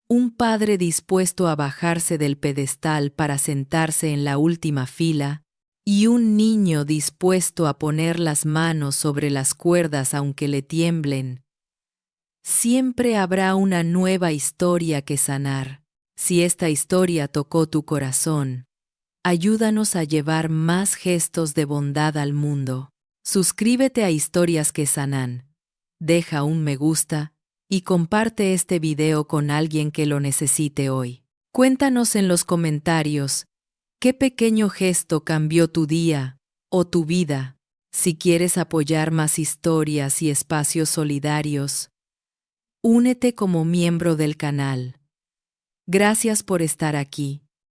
S1: un padre dispuesto a bajarse del pedestal para sentarse en la última fila, y un niño dispuesto a poner las manos sobre las cuerdas aunque le tiemblen, siempre habrá una nueva historia que sanar. Si esta historia tocó tu corazón, ayúdanos a llevar más gestos de bondad al mundo. Suscríbete a Historias que Sanan, deja un me gusta y comparte este video con alguien que lo necesite hoy. Cuéntanos en los comentarios qué pequeño gesto cambió tu día o tu vida. Si quieres apoyar más historias y espacios solidarios, únete como miembro del canal. Gracias por estar aquí.